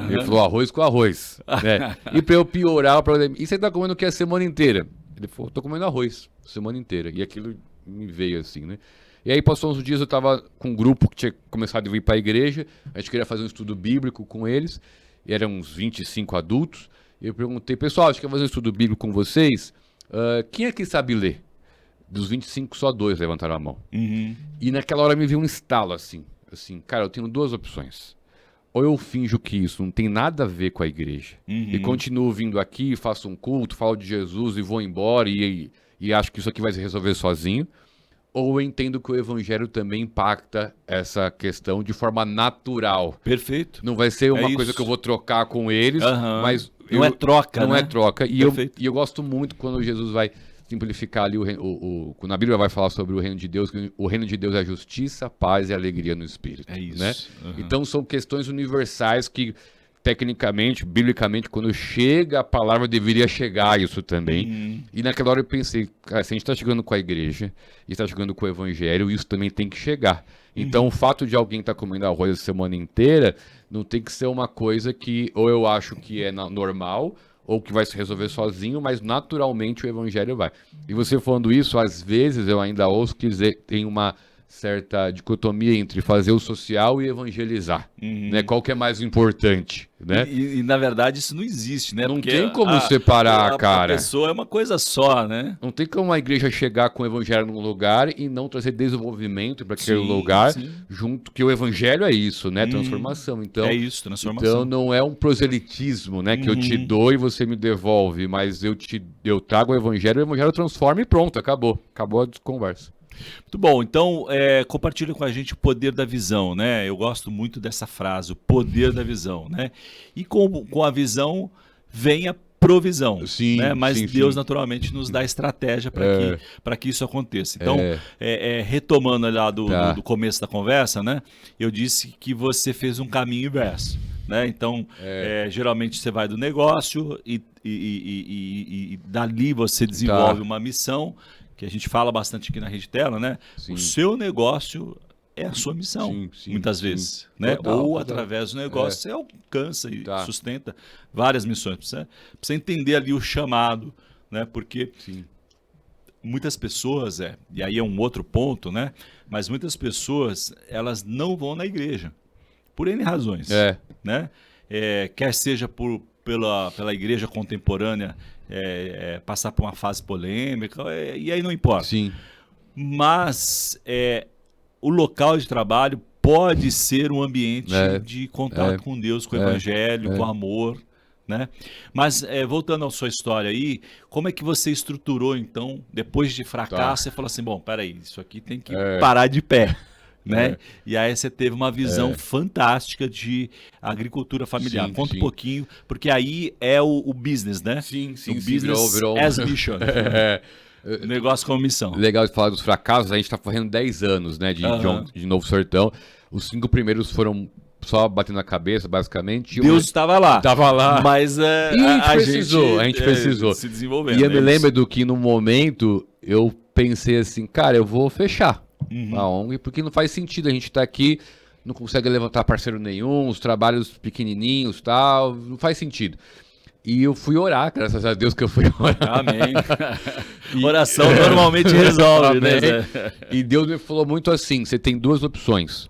Ele falou, arroz com arroz. Né? E pra eu piorar, e você tá comendo o que a semana inteira? Ele falou, tô comendo arroz, semana inteira. E aquilo me veio assim, né? E aí passou uns dias, eu tava com um grupo que tinha começado a vir pra igreja, a gente queria fazer um estudo bíblico com eles, e eram uns 25 adultos, e eu perguntei, pessoal, acho que eu vou fazer um estudo bíblico com vocês, quem aqui sabe ler? Dos 25, só 2 levantaram a mão. E naquela hora me veio um estalo assim, cara, eu tenho 2 opções. Ou eu finjo que isso não tem nada a ver com a igreja e continuo vindo aqui, faço um culto, falo de Jesus e vou embora e acho que isso aqui vai se resolver sozinho. Ou eu entendo que o evangelho também impacta essa questão de forma natural. Perfeito. Não vai ser uma coisa que eu vou trocar com eles, mas... Não é troca, Não né? é troca. E eu gosto muito quando Jesus vai simplificar ali quando a Bíblia vai falar sobre o reino de Deus, que o reino de Deus é justiça, paz e alegria no Espírito. É isso. Né? Então são questões universais que, tecnicamente, biblicamente, quando chega a palavra, deveria chegar isso também. E naquela hora eu pensei, cara, se a gente está chegando com a igreja e está chegando com o evangelho, isso também tem que chegar. Então o fato de alguém estar comendo arroz a semana inteira não tem que ser uma coisa que ou eu acho que é normal ou que vai se resolver sozinho, mas naturalmente o evangelho vai. E você falando isso, às vezes eu ainda ouço que tem uma certa dicotomia entre fazer o social e evangelizar. Né? Qual que é mais importante? Né? E na verdade isso não existe, né? Não Porque tem como separar, cara. A pessoa é uma coisa só, né? Não tem como a igreja chegar com o evangelho num lugar e não trazer desenvolvimento para aquele lugar, junto, que o evangelho é isso, né? Transformação. Então, é isso, transformação. Então não é um proselitismo, né? Que eu te dou e você me devolve, mas eu trago o evangelho transforma e pronto, acabou. Acabou a conversa. Muito bom. Então, compartilha com a gente o poder da visão, né? Eu gosto muito dessa frase, o poder da visão, né? E com a visão vem a provisão, Sim, né? Mas sim, Deus sim. naturalmente nos dá estratégia para que isso aconteça. Então, retomando lá Tá. do começo da conversa, né? Eu disse que você fez um caminho inverso, né? Então, geralmente você vai do negócio e dali você desenvolve uma missão, que a gente fala bastante aqui na Rede Tela, né? Sim. O seu negócio é a sua missão, muitas vezes, né? Ou através do negócio você alcança e sustenta várias missões. Precisa entender ali o chamado, né? Porque muitas pessoas, e aí é um outro ponto, né? Mas muitas pessoas, elas não vão na igreja, por N razões, né? Quer seja pela igreja contemporânea passar por uma fase polêmica, e aí não importa. Sim. Mas o local de trabalho pode ser um ambiente de contato com Deus, com o evangelho, com amor, né? Mas voltando à sua história aí, como é que você estruturou então, depois de fracasso, você falou assim, bom, peraí, isso aqui tem que parar de pé, né? E aí você teve uma visão fantástica de agricultura familiar. Conta um pouquinho, porque aí é o business, né? Sim. O business virou as mission. Negócio como missão. Legal de falar dos fracassos, a gente tá fazendo 10 anos, né, de Novo Sertão. Os 5 primeiros foram só batendo na cabeça, basicamente. Deus estava lá. Tava lá. Mas a gente precisou. Se desenvolvendo. E eu me lembro do que no momento eu pensei assim, cara, eu vou fechar a ONG, porque não faz sentido a gente estar aqui, não consegue levantar parceiro nenhum, os trabalhos pequenininhos e tal, não faz sentido. E eu fui orar, graças a Deus que eu fui orar. Amém. Oração normalmente resolve, né? E Deus me falou muito assim, você tem 2 opções.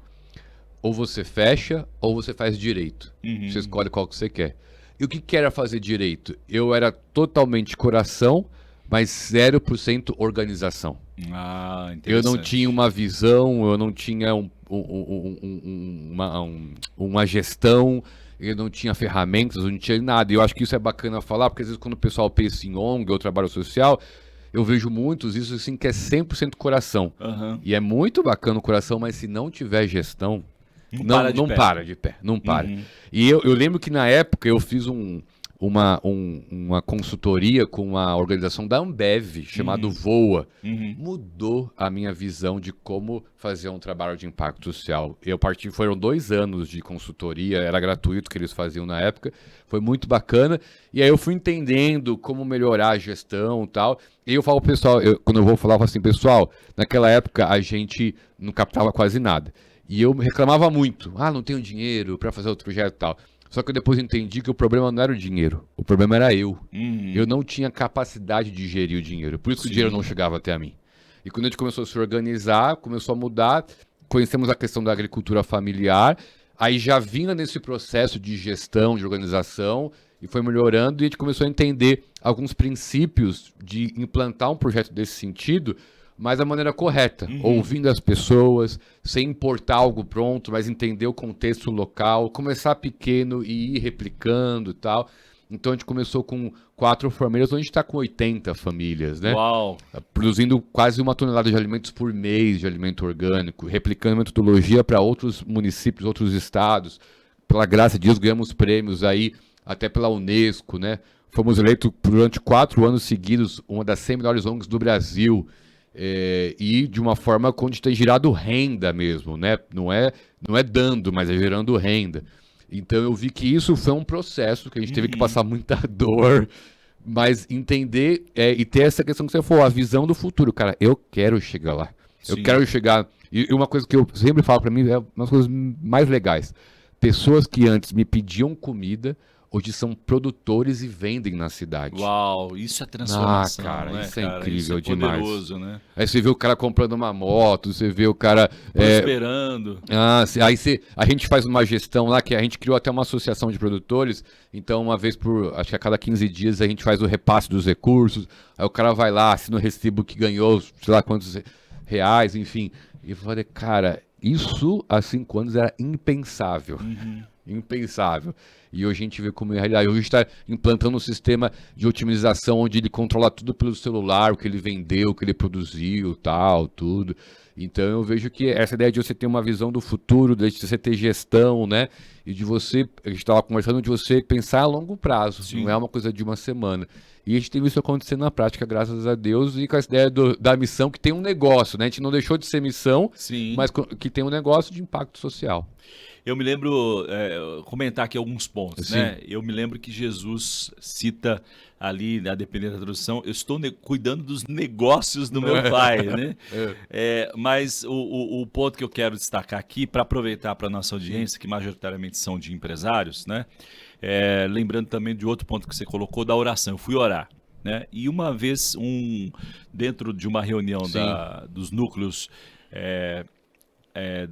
Ou você fecha, ou você faz direito. Você escolhe qual que você quer. E o que era fazer direito? Eu era totalmente coração, mas 0% organização. Eu não tinha uma visão, eu não tinha uma gestão, eu não tinha ferramentas, eu não tinha nada. E eu acho que isso é bacana falar, porque às vezes quando o pessoal pensa em ONG ou trabalho social, eu vejo muitos isso assim que é 100% coração. E é muito bacana o coração, mas se não tiver gestão, não para de pé. E eu lembro que na época eu fiz uma consultoria com uma organização da Ambev, chamado VOA. Mudou a minha visão de como fazer um trabalho de impacto social. Foram 2 anos de consultoria, era gratuito que eles faziam na época, foi muito bacana. E aí eu fui entendendo como melhorar a gestão e tal. E eu falo pro pessoal, quando eu vou falar, eu falo assim, pessoal, naquela época a gente não captava quase nada. E eu reclamava muito, não tenho dinheiro para fazer outro projeto e tal. Só que eu depois entendi que o problema não era o dinheiro, o problema era eu. Eu não tinha capacidade de gerir o dinheiro, por isso que o dinheiro não chegava até a mim. E quando a gente começou a se organizar, começou a mudar, conhecemos a questão da agricultura familiar, aí já vinha nesse processo de gestão, de organização, e foi melhorando, e a gente começou a entender alguns princípios de implantar um projeto desse sentido, mas da maneira correta, ouvindo as pessoas, sem importar algo pronto, mas entender o contexto local, começar pequeno e ir replicando e tal. Então a gente começou com 4 famílias, hoje a gente está com 80 famílias, né? Uau! Produzindo quase 1 tonelada de alimentos por mês, de alimento orgânico, replicando metodologia para outros municípios, outros estados. Pela graça de Deus, ganhamos prêmios aí, até pela Unesco, né? Fomos eleitos durante 4 anos seguidos uma das 100 melhores ONGs do Brasil. E de uma forma onde tem gerado renda mesmo, né? Não é dando, mas é gerando renda. Então eu vi que isso foi um processo que a gente teve que passar muita dor, mas entender e ter essa questão que você falou, a visão do futuro. Cara, eu quero chegar lá. Sim. Eu quero chegar... E uma coisa que eu sempre falo pra mim, é uma das coisas mais legais. Pessoas que antes me pediam comida, hoje são produtores e vendem na cidade. Uau, isso é transformação, cara, né, isso é cara? incrível Isso é demais. poderoso, né? Aí você vê o cara comprando uma moto, você vê o cara... Prosperando. A gente faz uma gestão lá, que a gente criou até uma associação de produtores, então uma vez acho que a cada 15 dias a gente faz o repasse dos recursos, aí o cara vai lá, assina o recibo que ganhou, sei lá quantos reais, enfim. E eu falei, cara, isso há 5 anos era impensável. impensável. E hoje a gente vê como é a realidade. Hoje está implantando um sistema de otimização onde ele controla tudo pelo celular, o que ele vendeu, o que ele produziu, tal, tudo. Então eu vejo que essa ideia de você ter uma visão do futuro, de você ter gestão, né? E de você, a gente estava conversando, de você pensar a longo prazo, Sim. não é uma coisa de uma semana. E a gente tem visto isso acontecendo na prática, graças a Deus, e com essa ideia da missão que tem um negócio, né? A gente não deixou de ser missão, Sim. mas que tem um negócio de impacto social. Eu me lembro, comentar aqui alguns pontos, Sim. né? Eu me lembro que Jesus cita ali, a depender da tradução, eu estou cuidando dos negócios do meu pai, né? Mas o ponto que eu quero destacar aqui, para aproveitar para a nossa audiência, que majoritariamente são de empresários, né? Lembrando também de outro ponto que você colocou, da oração. Eu fui orar, né? E uma vez, dentro de uma reunião dos núcleos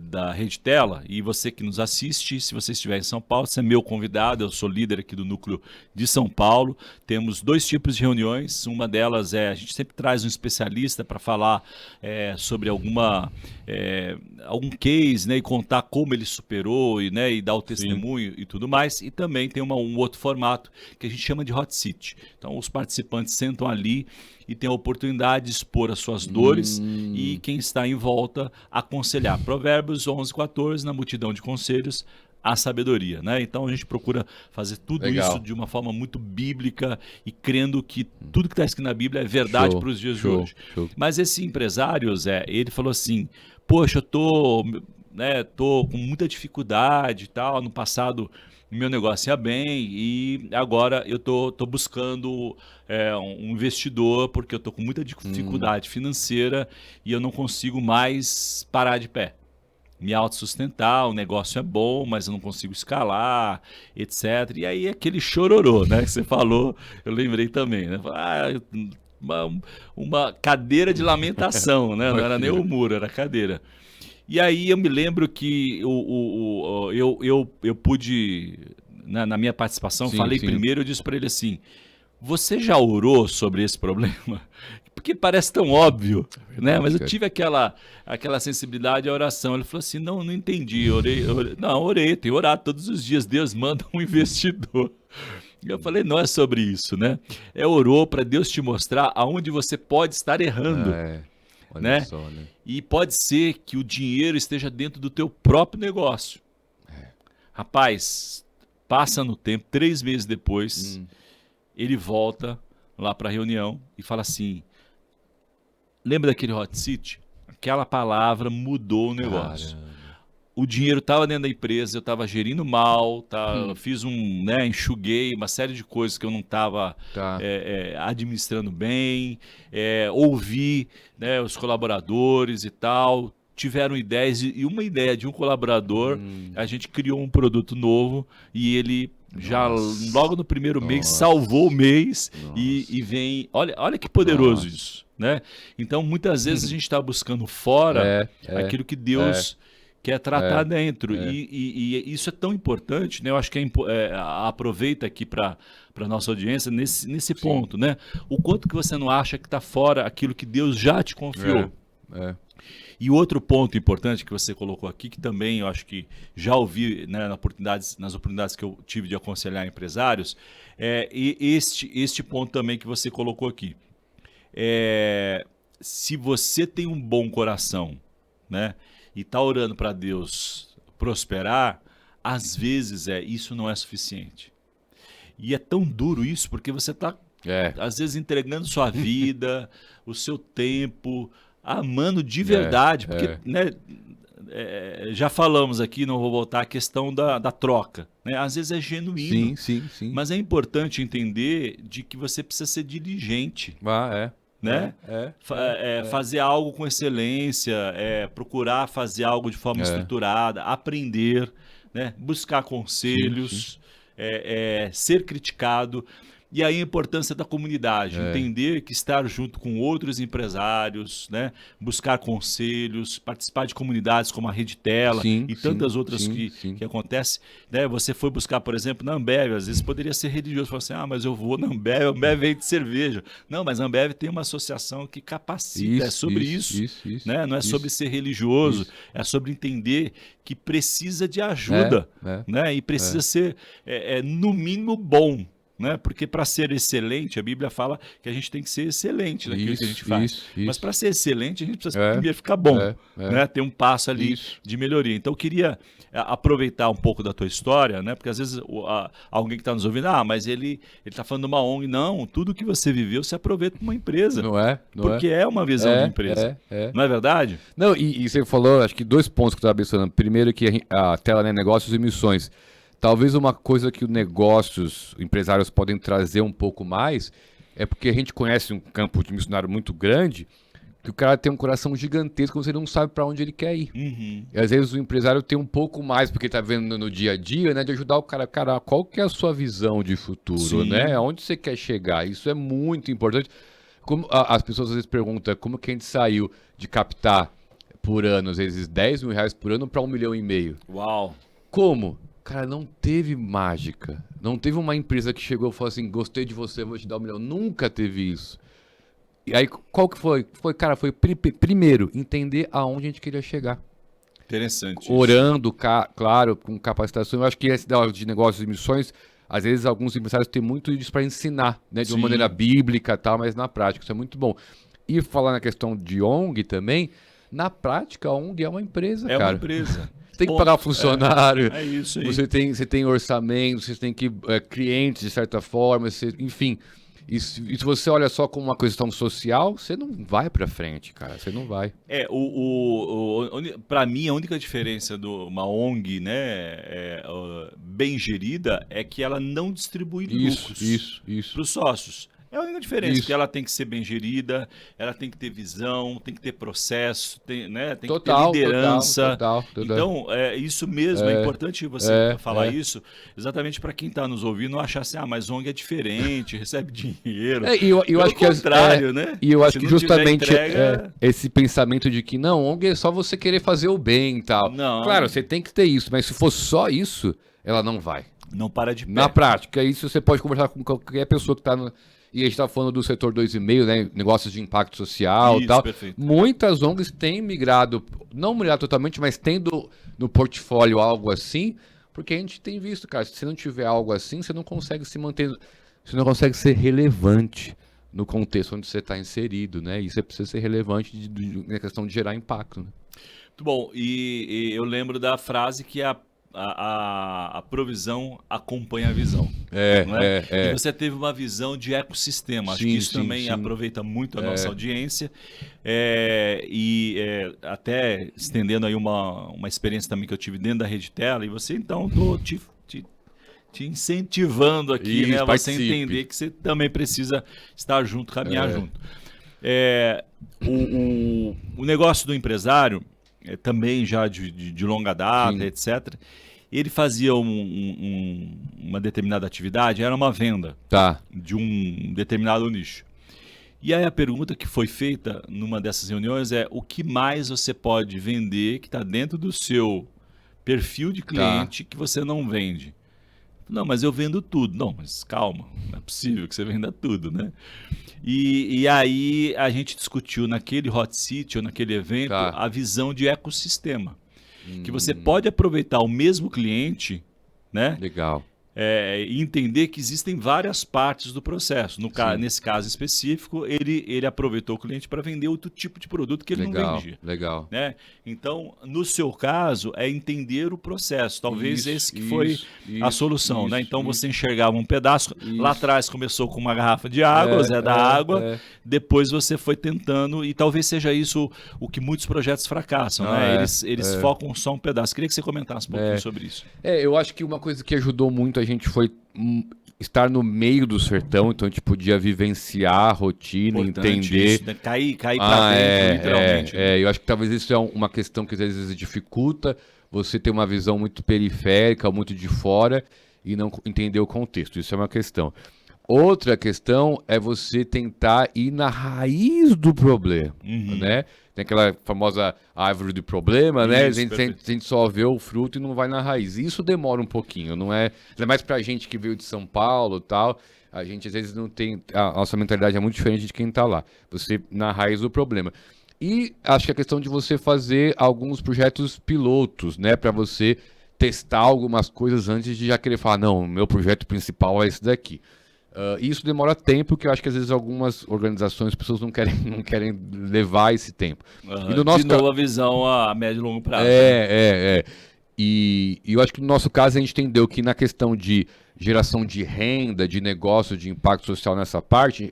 da Rede Tela, e você que nos assiste, se você estiver em São Paulo, você é meu convidado, eu sou líder aqui do núcleo de São Paulo. Temos 2 tipos de reuniões, uma delas a gente sempre traz um especialista para falar sobre algum case, né, e contar como ele superou e dar o testemunho e tudo mais, e também tem um outro formato que a gente chama de hot seat. Então os participantes sentam ali e tem a oportunidade de expor as suas dores e quem está em volta aconselhar. Provérbios 11:14, na multidão de conselhos, a sabedoria, né? Então a gente procura fazer tudo isso de uma forma muito bíblica e crendo que tudo que está escrito na Bíblia é verdade para os dias de hoje. Mas esse empresário, Zé, ele falou assim, poxa, eu tô com muita dificuldade e tal, no passado meu negócio ia bem e agora eu tô buscando um investidor porque eu tô com muita dificuldade financeira e eu não consigo mais parar de pé. Me autossustentar, o negócio é bom, mas eu não consigo escalar, etc. E aí aquele chororô, né, que você falou, eu lembrei também, né? Uma cadeira de lamentação, né? Não era nem o muro, era a cadeira. E aí eu me lembro que eu pude, na minha participação, falei primeiro, eu disse para ele assim, você já orou sobre esse problema? Porque parece tão óbvio, né? Mas eu tive aquela sensibilidade à oração. Ele falou assim, não entendi, orei, tenho orado todos os dias, Deus manda um investidor. Eu falei, não é sobre isso, né? Orou para Deus te mostrar aonde você pode estar errando. Né? Só, né? E pode ser que o dinheiro esteja dentro do teu próprio negócio. Rapaz, passa no tempo, 3 meses depois, ele volta lá para a reunião e fala assim, lembra daquele hot seat? Aquela palavra mudou o negócio. Caramba. O dinheiro estava dentro da empresa, eu estava gerindo mal, fiz enxuguei uma série de coisas que eu não estava administrando bem, ouvi os colaboradores e tal, tiveram ideias, e uma ideia de um colaborador, a gente criou um produto novo e ele já logo no primeiro mês salvou o mês e vem, olha que poderoso isso, né? Então muitas vezes a gente está buscando fora aquilo que Deus quer tratar dentro. E isso é tão importante, né? Eu acho que aproveita aqui para a nossa audiência nesse ponto, né? O quanto que você não acha que está fora aquilo que Deus já te confiou. E outro ponto importante que você colocou aqui, que também eu acho que já ouvi, né, nas oportunidades que eu tive de aconselhar empresários, este ponto também que você colocou aqui. Se você tem um bom coração, né, e está orando para Deus prosperar, às vezes isso não é suficiente. E é tão duro isso, porque você está, às vezes, entregando sua vida, o seu tempo, amando de verdade, porque né, já falamos aqui, não vou voltar, a questão da troca. Né? Às vezes é genuíno, sim. Mas é importante entender de que você precisa ser diligente. Né? Fazer algo com excelência, procurar fazer algo de forma estruturada, aprender, né? Buscar conselhos, ser criticado. E aí a importância da comunidade, entender que estar junto com outros empresários, né, buscar conselhos, participar de comunidades como a Rede Tela e tantas outras que acontecem. Né? Você foi buscar, por exemplo, na Ambev, às vezes poderia ser religioso, falar assim, mas eu vou na Ambev, a Ambev vende cerveja. Não, mas a Ambev tem uma associação que capacita, é sobre isso. Né? Não é sobre ser religioso, é sobre entender que precisa de ajuda, né? E precisa ser, no mínimo, bom. Né? Porque para ser excelente, a Bíblia fala que a gente tem que ser excelente naquilo que a gente faz. Mas para ser excelente, a gente precisa primeiro ficar bom, né? Ter um passo ali de melhoria. Então eu queria aproveitar um pouco da tua história, né? Porque às vezes alguém que está nos ouvindo, mas ele está falando de uma ONG. Não, tudo que você viveu, você aproveita para uma empresa. Não é? Porque é uma visão de empresa. Não é verdade? Não, e você falou, acho que 2 pontos que eu estava mencionando. Primeiro que a tela, né, negócios e missões. Talvez uma coisa que os negócios, empresários podem trazer um pouco mais, é porque a gente conhece um campo de missionário muito grande, que o cara tem um coração gigantesco, você não sabe para onde ele quer ir. E às vezes o empresário tem um pouco mais, porque está vendo no dia a dia, né, de ajudar o cara, qual que é a sua visão de futuro, né? Aonde você quer chegar? Isso é muito importante. Como as pessoas às vezes perguntam, como que a gente saiu de captar por ano, às vezes R$10 mil por ano para 1,5 milhão? Uau! Como? Cara, não teve mágica. Não teve uma empresa que chegou e falou assim, gostei de você, vou te dar 1 milhão. Nunca teve isso. E aí, qual que foi? Foi primeiro, entender aonde a gente queria chegar. Interessante. Orando, claro, com capacitação. Eu acho que esse de negócios e missões, às vezes alguns empresários têm muito isso para ensinar, né? De uma maneira bíblica e tal, mas na prática. Isso é muito bom. E falar na questão de ONG também, na prática, a ONG é uma empresa, cara. É uma empresa. Tem que pagar funcionário, é isso aí. Você tem orçamento, você tem que clientes de certa forma, enfim. E se você olha só como uma questão social, você não vai para frente, cara. Você não vai. Para mim, a única diferença de uma ONG, né, bem gerida, é que ela não distribui lucros para os sócios. É a única diferença, que ela tem que ser bem gerida, ela tem que ter visão, tem que ter processo, tem que ter liderança. Total. Então, isso mesmo, é importante você falar isso, exatamente para quem está nos ouvindo, não achar assim, mas ONG é diferente, recebe dinheiro. Eu acho que contrário, né? E eu acho que justamente esse pensamento de que não, ONG é só você querer fazer o bem e tal. Não. Claro, você tem que ter isso, mas se for só isso, ela não vai. Não para de pé. Na prática, isso você pode conversar com qualquer pessoa que está no... E a gente está falando do setor 2,5, né? Negócios de impacto social e tal. Perfeito. Muitas ONGs têm migrado, não migrado totalmente, mas tendo no portfólio algo assim, porque a gente tem visto, cara, se você não tiver algo assim, você não consegue se manter, você não consegue ser relevante no contexto onde você está inserido, né? E você precisa ser relevante na questão de gerar impacto. Né? Muito bom. E eu lembro da frase que a provisão acompanha a visão. E você teve uma visão de ecossistema. Acho que isso também aproveita muito a nossa audiência. Até estendendo aí uma experiência também que eu tive dentro da Rede Tela. E você, então, estou te incentivando aqui, né? Você entender que você também precisa estar junto, caminhar junto. O negócio do empresário, também já de longa data, etc., ele fazia uma determinada atividade, era uma venda de um determinado nicho. E aí a pergunta que foi feita numa dessas reuniões é: o que mais você pode vender que está dentro do seu perfil de cliente que você não vende? Não, mas eu vendo tudo. Não, mas calma, não é possível que você venda tudo, né? E aí a gente discutiu naquele hot seat ou naquele evento a visão de ecossistema. Que você pode aproveitar o mesmo cliente, né? Legal. E entender que existem várias partes do processo. Nesse caso específico, ele aproveitou o cliente para vender outro tipo de produto que ele não vendia. Legal. Né? Então, no seu caso, é entender o processo. Talvez esse que foi a solução. Né? Então, você enxergava um pedaço. Lá atrás começou com uma garrafa de água, o Zé da Água. Depois você foi tentando, e talvez seja isso o que muitos projetos fracassam. Né? Eles focam só um pedaço. Queria que você comentasse um pouquinho sobre isso. Eu acho que uma coisa que ajudou muito a gente foi estar no meio do sertão, então a gente podia vivenciar a rotina, entender. Isso, né? Cair pra dentro, literalmente. Eu acho que talvez isso é uma questão que às vezes dificulta você ter uma visão muito periférica, muito de fora e não entender o contexto. Isso é uma questão. Outra questão é você tentar ir na raiz do problema, né? Tem aquela famosa árvore do problema, né? Isso, A gente só vê o fruto e não vai na raiz. Isso demora um pouquinho, não é? Ainda mais pra gente que veio de São Paulo e tal, a gente às vezes não tem... A nossa mentalidade é muito diferente de quem tá lá. Você na raiz do problema. E acho que a questão de você fazer alguns projetos pilotos, né? Pra você testar algumas coisas antes de já querer falar, não, meu projeto principal é esse daqui. E isso demora tempo, que eu acho que às vezes algumas organizações, pessoas não querem levar esse tempo. Uhum. E no nosso De novo a visão a médio e longo prazo. E eu acho que no nosso caso a gente entendeu que na questão de geração de renda, de negócio, de impacto social nessa parte,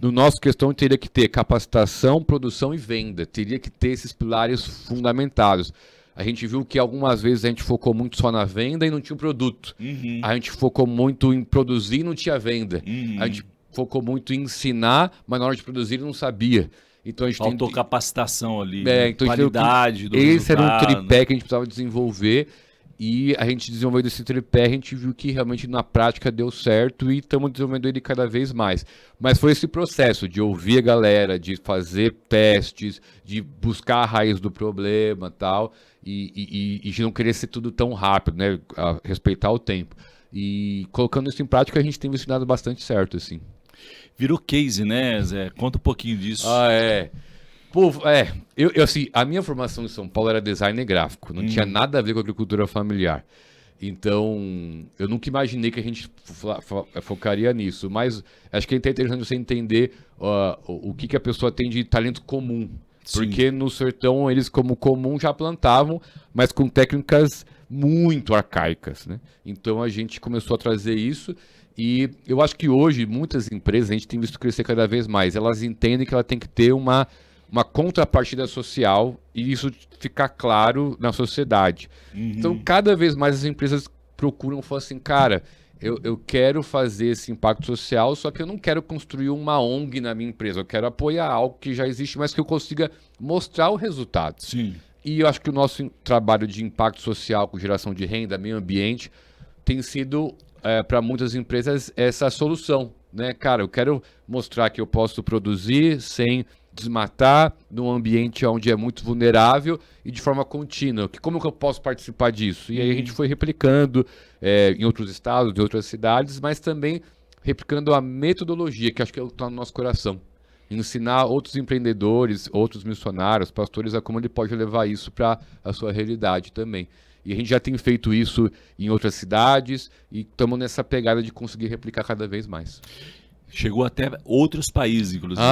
no nosso questão teria que ter capacitação, produção e venda. Teria que ter esses pilares fundamentados. A gente viu que algumas vezes a gente focou muito só na venda e não tinha o produto. A gente focou muito em produzir e não tinha venda. A gente focou muito em ensinar, mas na hora de produzir não sabia. Então a gente faltou capacitação ali, então qualidade do esse resultado. Era um tripé que a gente precisava desenvolver. E a gente desenvolvendo esse tripé, a gente viu que realmente na prática deu certo e estamos desenvolvendo ele cada vez mais. Mas foi esse processo de ouvir a galera, de fazer testes, de buscar a raiz do problema e tal, e de não querer ser tudo tão rápido, né? Respeitar o tempo. E colocando isso em prática, a gente tem ensinado bastante certo, assim. Virou case, né, Zé? Conta um pouquinho disso. Pô, assim, a minha formação em São Paulo era design gráfico, não tinha nada a ver com agricultura familiar. Então, eu nunca imaginei que a gente focaria nisso, mas acho que é interessante você entender o que a pessoa tem de talento comum. Sim. Porque no sertão, eles como comum já plantavam, mas com técnicas muito arcaicas, né? Então, a gente começou a trazer isso. E eu acho que hoje, muitas empresas, a gente tem visto crescer cada vez mais, elas entendem que ela tem que ter uma contrapartida social e isso ficar claro na sociedade. Então, cada vez mais as empresas procuram falar assim, cara, eu quero fazer esse impacto social, só que eu não quero construir uma ONG na minha empresa, eu quero apoiar algo que já existe, mas que eu consiga mostrar o resultado. Sim. E eu acho que o nosso trabalho de impacto social com geração de renda, meio ambiente, tem sido, para muitas empresas, essa solução, né? Cara, eu quero mostrar que eu posso produzir sem desmatar num ambiente onde é muito vulnerável e de forma contínua. Como que eu posso participar disso? E aí a gente foi replicando em outros estados, em outras cidades, mas também replicando a metodologia, que acho que está no nosso coração. Ensinar outros empreendedores, outros missionários, pastores, a como ele pode levar isso para a sua realidade também. E a gente já tem feito isso em outras cidades e estamos nessa pegada de conseguir replicar cada vez mais. Chegou até outros países, inclusive.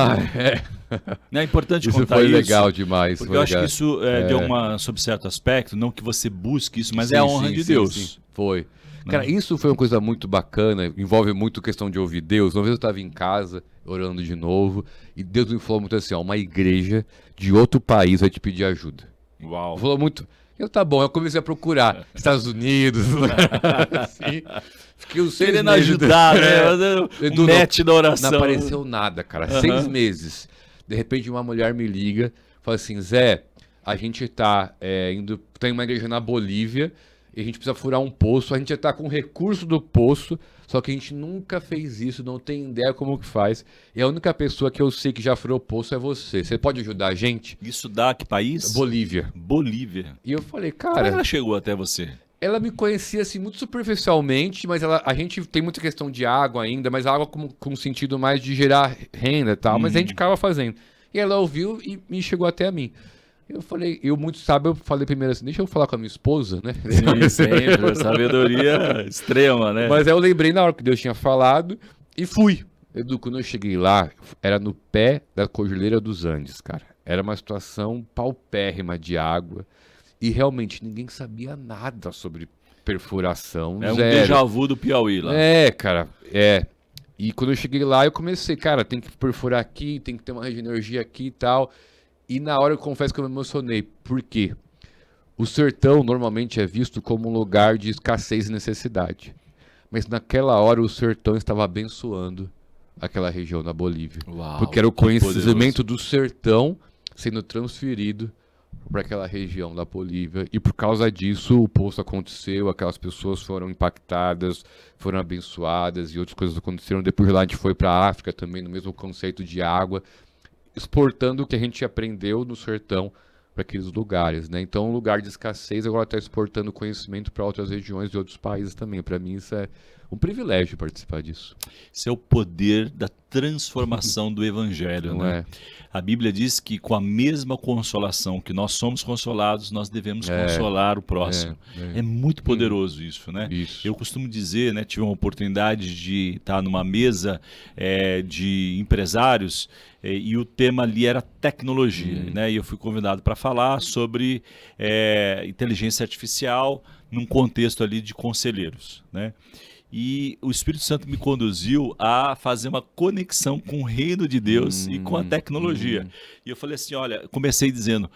É importante isso contar foi isso. legal demais. Porque eu acho que isso deu sob certo aspecto, não que você busque isso, mas é a honra de Deus. Sim. Foi. Cara, isso foi uma coisa muito bacana, envolve muito questão de ouvir Deus. Uma vez eu estava em casa, orando de novo, e Deus me falou muito assim, uma igreja de outro país vai te pedir ajuda. Uau. Falou muito... Tá bom, eu comecei a procurar Estados Unidos, assim, fiquei uns 6 querendo meses ajudar, né? Match da oração. Não apareceu nada, cara, 6 meses. De repente uma mulher me liga, fala assim, Zé, a gente tá tem uma igreja na Bolívia, e a gente precisa furar um poço, a gente já tá com o recurso do poço, só que a gente nunca fez isso, não tem ideia como que faz. E a única pessoa que eu sei que já furou o poço é você. Você pode ajudar a gente? Isso dá que país? Bolívia. E eu falei, cara... Como ela chegou até você? Ela me conhecia assim muito superficialmente, mas a gente tem muita questão de água ainda, mas água com sentido mais de gerar renda e tal, mas a gente acaba fazendo. E ela ouviu e me chegou até a mim. Eu falei, muito sábio, eu falei primeiro assim, deixa eu falar com a minha esposa, né? Sim, sempre, sabedoria extrema, né? Mas aí eu lembrei na hora que Deus tinha falado e fui. Edu, quando eu cheguei lá, era no pé da Cordilheira dos Andes, cara. Era uma situação paupérrima de água e realmente ninguém sabia nada sobre perfuração. É um déjà vu do Piauí lá. Cara, E quando eu cheguei lá, eu comecei, cara, tem que perfurar aqui, tem que ter uma rede de energia aqui e tal. E na hora eu confesso que eu me emocionei. Por quê? O sertão normalmente é visto como um lugar de escassez e necessidade. Mas naquela hora o sertão estava abençoando aquela região da Bolívia. Uau, porque era o conhecimento do sertão sendo transferido para aquela região da Bolívia. E por causa disso, o poço aconteceu, aquelas pessoas foram impactadas, foram abençoadas e outras coisas aconteceram. Depois lá a gente foi para a África também, no mesmo conceito de água, exportando o que a gente aprendeu no sertão para aqueles lugares, né? Então, um lugar de escassez agora está exportando conhecimento para outras regiões e outros países também. Para mim, isso é um privilégio participar disso. Esse é o poder da transformação do Evangelho, Não né? é? A Bíblia diz que com a mesma consolação que nós somos consolados, nós devemos consolar o próximo. É muito poderoso isso, né? Isso. Eu costumo dizer, né? Tive uma oportunidade de estar numa mesa de empresários e o tema ali era tecnologia, né? E eu fui convidado para falar sobre inteligência artificial num contexto ali de conselheiros, né? E o Espírito Santo me conduziu a fazer uma conexão com o reino de Deus e com a tecnologia. E eu falei assim, olha, comecei dizendo,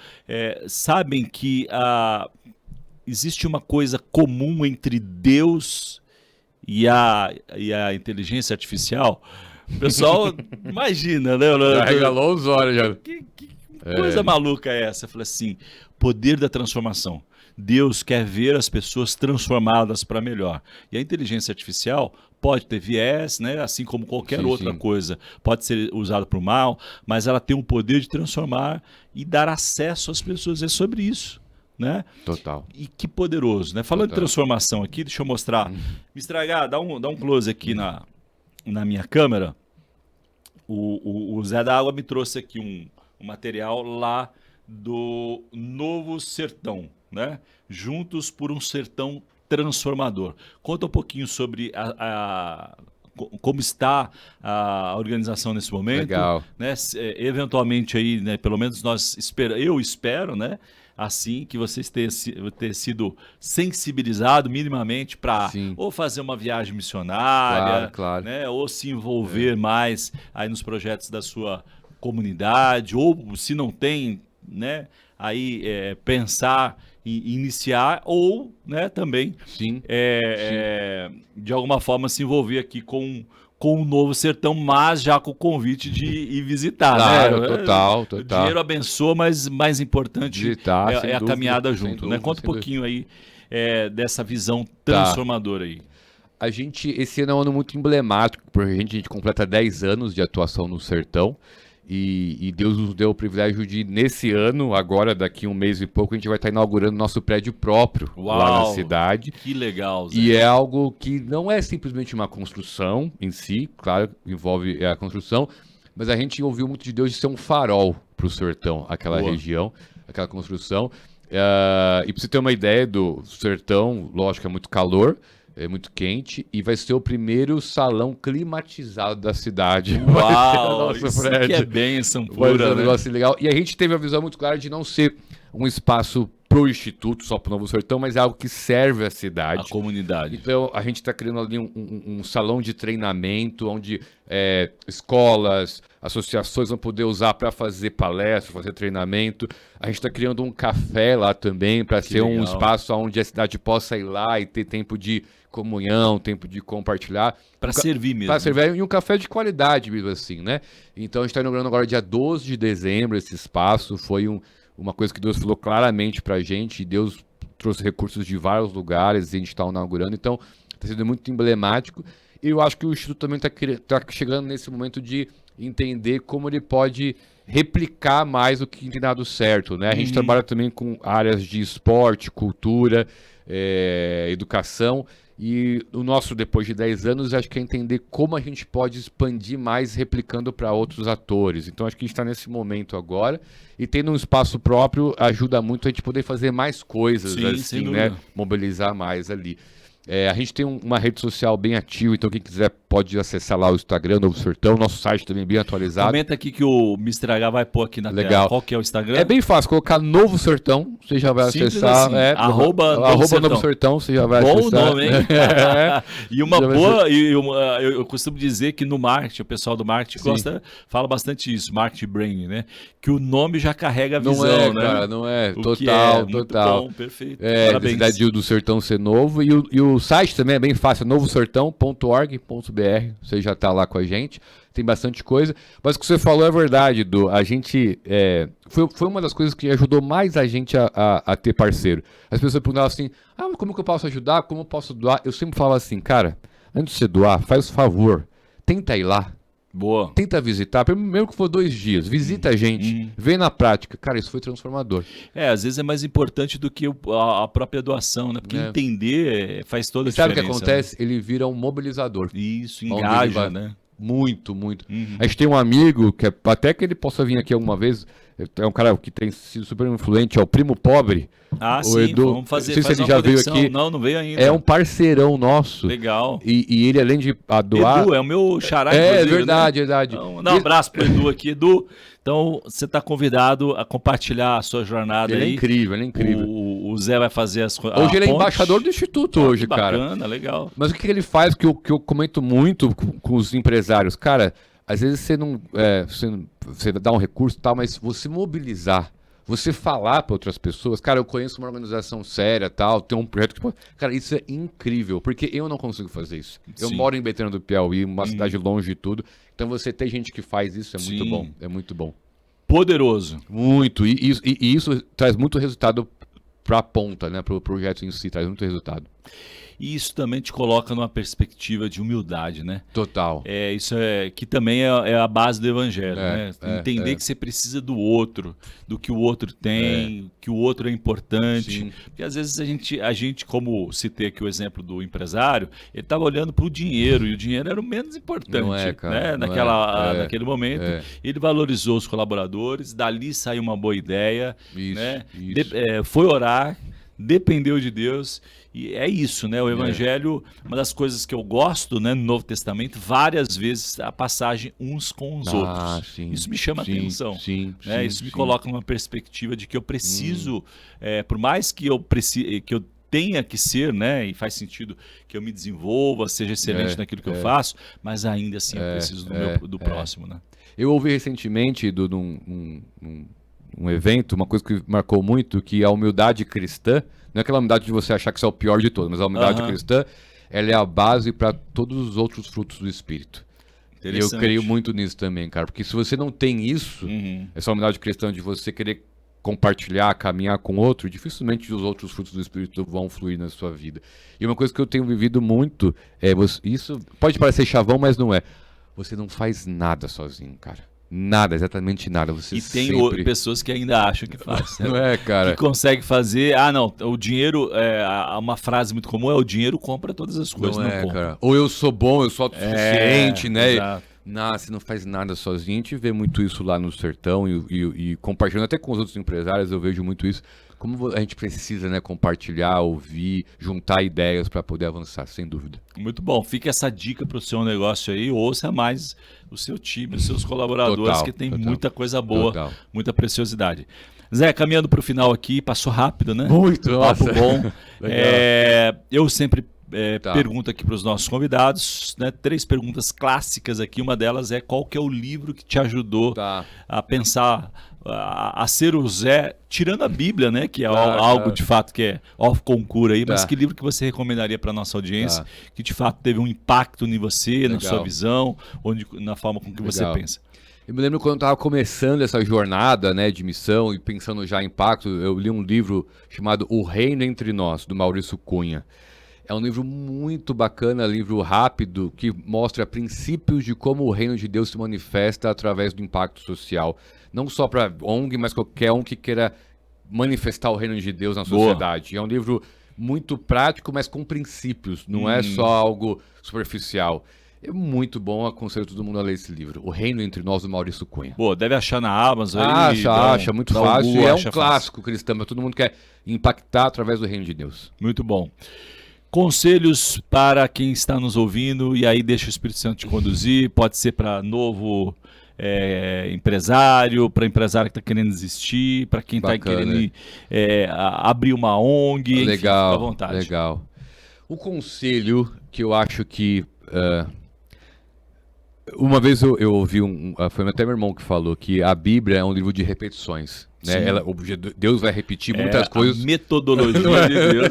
sabem que existe uma coisa comum entre Deus e a inteligência artificial? O pessoal imagina, né? Já regalou os olhos já. Que coisa maluca é essa? Eu falei assim, poder da transformação. Deus quer ver as pessoas transformadas para melhor. E a inteligência artificial pode ter viés, né? Assim como qualquer outra coisa. Pode ser usada para o mal, mas ela tem o poder de transformar e dar acesso às pessoas. É sobre isso, né? Total. E que poderoso, né? Falando de transformação aqui, deixa eu mostrar. Mr. H, dá um close aqui na minha câmera. O Zé da Água me trouxe aqui um material lá do Novo Sertão, né? Juntos por um Sertão Transformador. Conta um pouquinho sobre como está a organização nesse momento. Legal. Né? Eventualmente aí, né, pelo menos eu espero, né, assim, que vocês tenham sido sensibilizados minimamente para ou fazer uma viagem missionária, claro. né, ou se envolver mais aí nos projetos da sua comunidade, ou se não tem, né, aí pensar em iniciar, ou, né, também de alguma forma se envolver aqui com o Novo Sertão, mas já com o convite de ir visitar. Claro, né? Total. O dinheiro abençoa, mas mais importante visitar, é a caminhada junto. Né? Conta um pouquinho aí dessa visão transformadora aí. A gente, esse ano é um ano muito emblemático, porque a gente completa 10 anos de atuação no Sertão. E Deus nos deu o privilégio de, nesse ano, agora daqui um mês e pouco, a gente vai estar inaugurando nosso prédio próprio lá na cidade. Que legal, Zé. E é algo que não é simplesmente uma construção em si, claro, envolve a construção, mas a gente ouviu muito de Deus de ser um farol para o Sertão, aquela região, aquela construção. E para você ter uma ideia do Sertão, lógico, é muito calor, é muito quente, e vai ser o primeiro salão climatizado da cidade. Uau, isso que é bênção pura, um negócio legal. E a gente teve a visão muito clara de não ser um espaço pro Instituto, só pro Novo Sertão, mas é algo que serve a cidade. A comunidade. Então, a gente está criando ali um salão de treinamento, onde escolas, associações vão poder usar para fazer palestra, fazer treinamento. A gente está criando um café lá também, para ser um espaço onde a cidade possa ir lá e ter tempo de comunhão, tempo de compartilhar. Para servir mesmo. Para servir, e um café de qualidade mesmo assim, né? Então, a gente está inaugurando agora dia 12 de dezembro esse espaço. Foi uma coisa que Deus falou claramente pra gente, e Deus trouxe recursos de vários lugares e a gente está inaugurando, então está sendo muito emblemático. E eu acho que o Instituto também está chegando nesse momento de entender como ele pode replicar mais o que tem dado certo, né? A gente trabalha também com áreas de esporte, cultura, educação, e o nosso, depois de 10 anos, acho que é entender como a gente pode expandir mais replicando para outros atores. Então, acho que a gente está nesse momento agora, e tendo um espaço próprio ajuda muito a gente poder fazer mais coisas, assim, né? Mobilizar mais ali. A gente tem uma rede social bem ativa, então quem quiser pode acessar lá o Instagram, Novo Sertão, nosso site também bem atualizado. Comenta aqui que o Mr. H vai pôr aqui na tela. Qual que é o Instagram? É bem fácil, colocar Novo Sertão, você já vai acessar. Assim. Arroba Novo Sertão, você já vai acessar. Bom nome, hein? E uma boa, eu costumo dizer que no marketing, o pessoal do marketing fala bastante isso, marketing brain, né? Que o nome já carrega a visão, né? Cara, não é, o total. Muito bom, perfeito. A necessidade do Sertão ser novo, e o O site também é bem fácil, novosertão.org.br. Você já está lá com a gente, tem bastante coisa. Mas o que você falou é verdade, Edu. A gente. Foi uma das coisas que ajudou mais a gente a ter parceiro. As pessoas perguntavam assim: mas como que eu posso ajudar? Como eu posso doar? Eu sempre falava assim, cara, antes de você doar, faz o favor, tenta ir lá. Boa. Tenta visitar, mesmo que for 2 dias, visita a gente, vê na prática. Cara, isso foi transformador. Às vezes é mais importante do que a própria doação, né? Porque entender faz toda a Sabe diferença. Sabe o que acontece? Né? Ele vira um mobilizador. Isso, engaja, né? Muito, muito. A gente tem um amigo, que até que ele possa vir aqui alguma vez, é um cara que tem sido super influente, é o Primo Pobre. O sim, Edu, vamos fazer, não sei se ele já veio aqui. Não veio ainda. É um parceirão nosso. Legal. E ele, além de doar... Edu, é o meu xará. É verdade, né? Verdade. Então, um abraço pro Edu aqui. Edu, então você está convidado a compartilhar a sua jornada ele aí. Ele é incrível, ele é incrível. O Zé vai fazer as coisas. Hoje ele é embaixador do Instituto, hoje, cara. Bacana, legal. Mas o que ele faz, que eu comento muito com os empresários, cara, às vezes você não... você dá um recurso e tal, mas você mobilizar, você falar para outras pessoas, cara, eu conheço uma organização séria, tal, tem um projeto que... Cara, isso é incrível, porque eu não consigo fazer isso. Eu moro em Betânia do Piauí, uma cidade longe de tudo, então você ter gente que faz isso é muito bom, é muito bom. Poderoso. Muito, e isso traz muito resultado para a ponta, né, para o projeto em si, traz muito resultado. E isso também te coloca numa perspectiva de humildade, né? Total. Isso que também é a base do evangelho, né? Entender que você precisa do outro, do que o outro tem, que o outro é importante. Sim. Porque às vezes a gente, como citei aqui o exemplo do empresário, ele estava olhando para o dinheiro, e o dinheiro era o menos importante, né? Naquele momento. Ele valorizou os colaboradores, dali saiu uma boa ideia, né? Foi orar, dependeu de Deus. E é isso, né? O Evangelho, uma das coisas que eu gosto, né, no Novo Testamento, várias vezes a passagem uns com os outros. Sim, isso me chama atenção. Sim, isso me coloca numa perspectiva de que eu preciso, por mais que eu tenha que ser, né, e faz sentido que eu me desenvolva, seja excelente naquilo que eu faço, mas ainda assim eu preciso do próximo, né? Eu ouvi recentemente num evento, uma coisa que marcou muito, que a humildade cristã, não é aquela humildade de você achar que você é o pior de todos, mas a humildade cristã, ela é a base para todos os outros frutos do Espírito. E eu creio muito nisso também, cara, porque se você não tem isso, essa humildade cristã de você querer compartilhar, caminhar com outro, dificilmente os outros frutos do Espírito vão fluir na sua vida. E uma coisa que eu tenho vivido muito, isso pode parecer chavão, mas não é. Você não faz nada sozinho, cara. Nada, exatamente nada. Você tem pessoas que ainda acham que faz. Não é, cara? Que consegue fazer... não, o dinheiro... uma frase muito comum é: o dinheiro compra todas as coisas. Não compra. Cara. Ou eu sou bom, eu sou autossuficiente, né? Exato. Você não faz nada sozinho. A gente vê muito isso lá no sertão e compartilhando até com os outros empresários, eu vejo muito isso. Como a gente precisa, né, compartilhar, ouvir, juntar ideias para poder avançar, sem dúvida. Muito bom. Fica essa dica para o seu negócio aí. Ouça mais o seu time, os seus colaboradores, que tem muita coisa boa, muita preciosidade. Zé, caminhando para o final aqui, passou rápido, né? Muito, papo bom. Eu sempre pergunto aqui para os nossos convidados, né, 3 perguntas clássicas aqui. Uma delas é: qual que é o livro que te ajudou a pensar, a ser o Zé, tirando a Bíblia, né, que é algo de fato que é off concurso aí, mas que livro que você recomendaria para a nossa audiência, que de fato teve um impacto em você, na sua visão, na forma com que você pensa? Eu me lembro quando eu estava começando essa jornada, né, de missão e pensando já em impacto, eu li um livro chamado O Reino Entre Nós, do Maurício Cunha. É um livro muito bacana, livro rápido, que mostra princípios de como o reino de Deus se manifesta através do impacto social. Não só para ONG, mas qualquer um que queira manifestar o reino de Deus na sociedade. É um livro muito prático, mas com princípios. Não é só algo superficial. É muito bom, aconselho todo mundo a ler esse livro. O Reino Entre Nós, do Maurício Cunha. Deve achar na Amazon. Acha, muito fácil. E é um clássico cristão, mas todo mundo quer impactar através do reino de Deus. Muito bom. Conselhos para quem está nos ouvindo, e aí deixa o Espírito Santo te conduzir. Pode ser para novo empresário, para empresário que está querendo desistir, para quem está querendo abrir uma ONG. Legal, enfim, fica à vontade. Legal. O conselho que eu acho que... uma vez eu ouvi, foi até meu irmão que falou, que a Bíblia é um livro de repetições. né? Deus vai repetir muitas coisas. A metodologia de Deus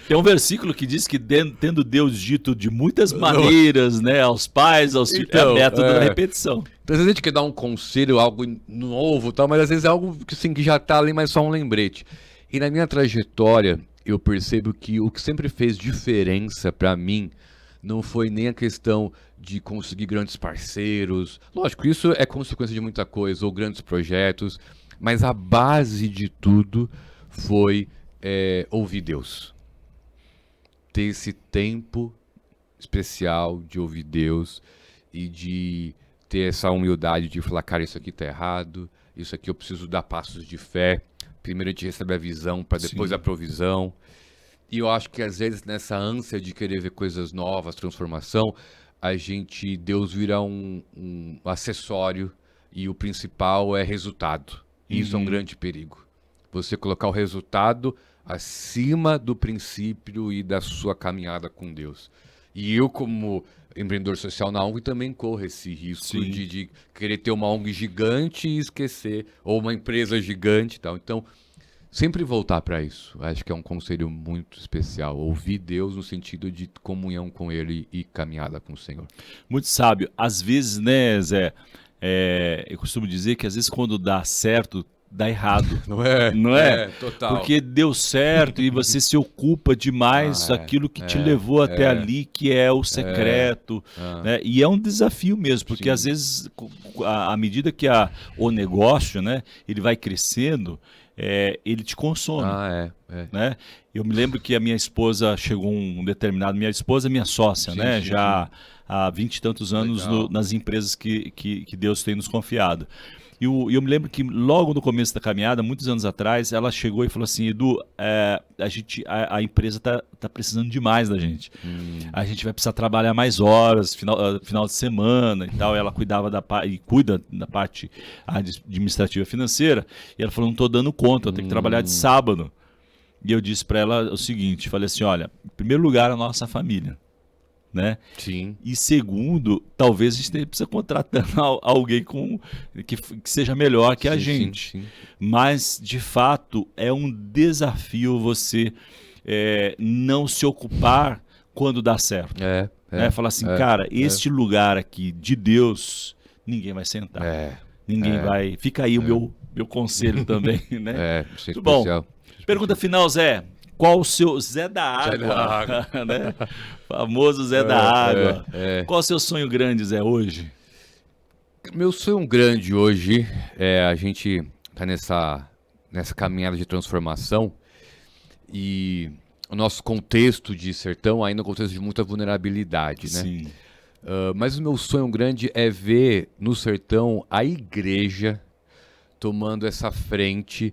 tem um versículo que diz que tendo Deus dito de muitas maneiras, né, aos pais, aos filhos, é o método da repetição. Então, às vezes a gente quer dar um conselho, algo novo, tal, mas às vezes é algo que, assim, que já está ali, mas só um lembrete. E na minha trajetória, eu percebo que o que sempre fez diferença para mim não foi nem a questão de conseguir grandes parceiros. Lógico, isso é consequência de muita coisa, ou grandes projetos, mas a base de tudo foi ouvir Deus. Ter esse tempo especial de ouvir Deus e de ter essa humildade de falar, cara, isso aqui tá errado, isso aqui eu preciso dar passos de fé. Primeiro a gente recebe a visão para depois a provisão. E eu acho que às vezes nessa ânsia de querer ver coisas novas, transformação, Deus vira um acessório e o principal é resultado. E isso é um grande perigo. Você colocar o resultado acima do princípio e da sua caminhada com Deus. E eu, como empreendedor social na ONG, também corro esse risco de querer ter uma ONG gigante e esquecer, ou uma empresa gigante e tal. Então, sempre voltar para isso. Acho que é um conselho muito especial. Ouvir Deus no sentido de comunhão com Ele e caminhada com o Senhor. Muito sábio. Às vezes, né, Zé, eu costumo dizer que às vezes quando dá certo, dá errado. Não é? Não é? Total. Porque deu certo e você se ocupa demais daquilo que te levou até ali, que é o secreto. Né? E é um desafio mesmo, porque às vezes, à medida que o negócio, né, ele vai crescendo, ele te consome. Né? Eu me lembro que a minha esposa chegou minha esposa é minha sócia, né? Já há 20 e tantos anos nas empresas que Deus tem nos confiado. E eu me lembro que logo no começo da caminhada, muitos anos atrás, ela chegou e falou assim, Edu, a empresa tá precisando demais da gente. A gente vai precisar trabalhar mais horas, final de semana e tal. Ela cuida da parte administrativa financeira. E ela falou, não estou dando conta, eu tenho que trabalhar de sábado. E eu disse para ela o seguinte, falei assim, olha, em primeiro lugar, a nossa família. Né? Sim. E segundo, talvez a gente precisa contratar alguém que seja melhor que a gente. Sim. Mas, de fato, é um desafio você não se ocupar quando dá certo. Né? Falar assim, cara, este lugar aqui de Deus, ninguém vai sentar. Ninguém vai... Fica aí o meu conselho também. Né? Muito bom. Pergunta final, Zé. Qual o seu Zé da Água? Né? Famoso Zé da Água. Qual o seu sonho grande, Zé, hoje? Meu sonho grande hoje a gente tá nessa caminhada de transformação e o nosso contexto de sertão ainda é um contexto de muita vulnerabilidade, né? Sim. Mas o meu sonho grande é ver no sertão a igreja tomando essa frente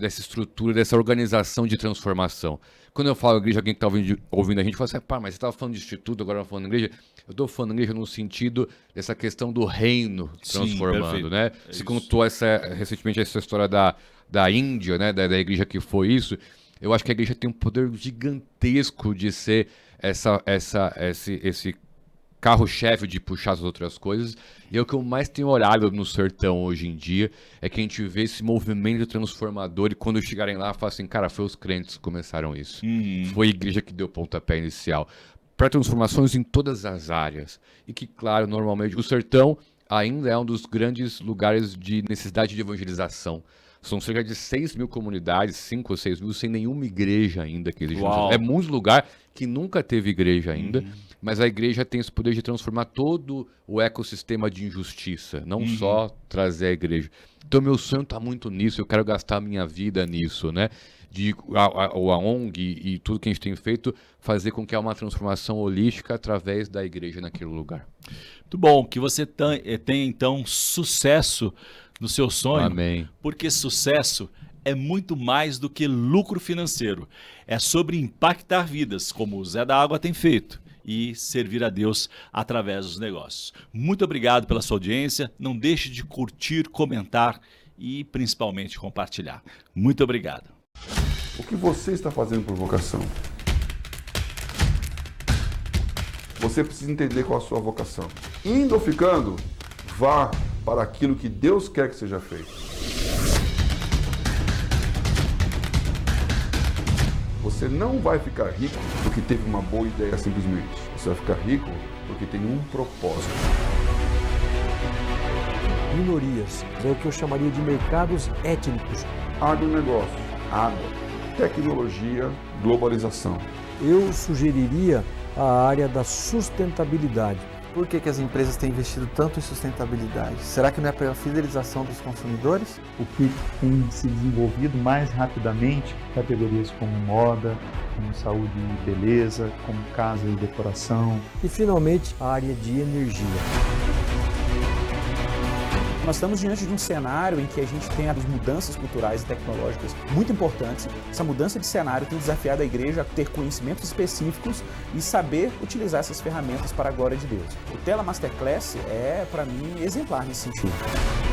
dessa estrutura, dessa organização de transformação. Quando eu falo igreja, alguém que está ouvindo a gente fala assim, pá, mas você estava falando de instituto, agora falando de igreja. Eu estou falando de igreja no sentido dessa questão do reino transformando, né? Se contou recentemente essa história da Índia, né? Da igreja que foi isso. Eu acho que a igreja tem um poder gigantesco de ser esse carro-chefe de puxar as outras coisas. E o que eu mais tenho olhado no sertão hoje em dia é que a gente vê esse movimento transformador e quando chegarem lá, fala assim, cara, foi os crentes que começaram isso. Foi a igreja que deu o pontapé inicial. Para transformações em todas as áreas. E que, claro, normalmente o sertão ainda é um dos grandes lugares de necessidade de evangelização. São cerca de 6 mil comunidades, 5 ou 6 mil, sem nenhuma igreja ainda que existe. É muito lugar que nunca teve igreja ainda, mas a igreja tem esse poder de transformar todo o ecossistema de injustiça, não só trazer a igreja. Então meu sonho está muito nisso, eu quero gastar a minha vida nisso, né? A ONG e tudo que a gente tem feito, fazer com que há uma transformação holística através da igreja naquele lugar. Muito bom, que você tenha então sucesso no seu sonho. Amém. Porque sucesso é muito mais do que lucro financeiro. É sobre impactar vidas, como o Zé da Água tem feito, e servir a Deus através dos negócios. Muito obrigado pela sua audiência. Não deixe de curtir, comentar e principalmente compartilhar. Muito obrigado. O que você está fazendo por vocação? Você precisa entender qual a sua vocação. Indo ou ficando, vá para aquilo que Deus quer que seja feito. Você não vai ficar rico porque teve uma boa ideia simplesmente. Você vai ficar rico porque tem um propósito. Minorias, é o que eu chamaria de mercados étnicos. Agronegócio, água, tecnologia, globalização. Eu sugeriria a área da sustentabilidade. Por que as empresas têm investido tanto em sustentabilidade? Será que não é pela fidelização dos consumidores? O que tem se desenvolvido mais rapidamente, categorias como moda, como saúde e beleza, como casa e decoração. E, finalmente, a área de energia. Nós estamos diante de um cenário em que a gente tem as mudanças culturais e tecnológicas muito importantes. Essa mudança de cenário tem desafiado a igreja a ter conhecimentos específicos e saber utilizar essas ferramentas para a glória de Deus. O Tela Masterclass é, para mim, exemplar nesse sentido.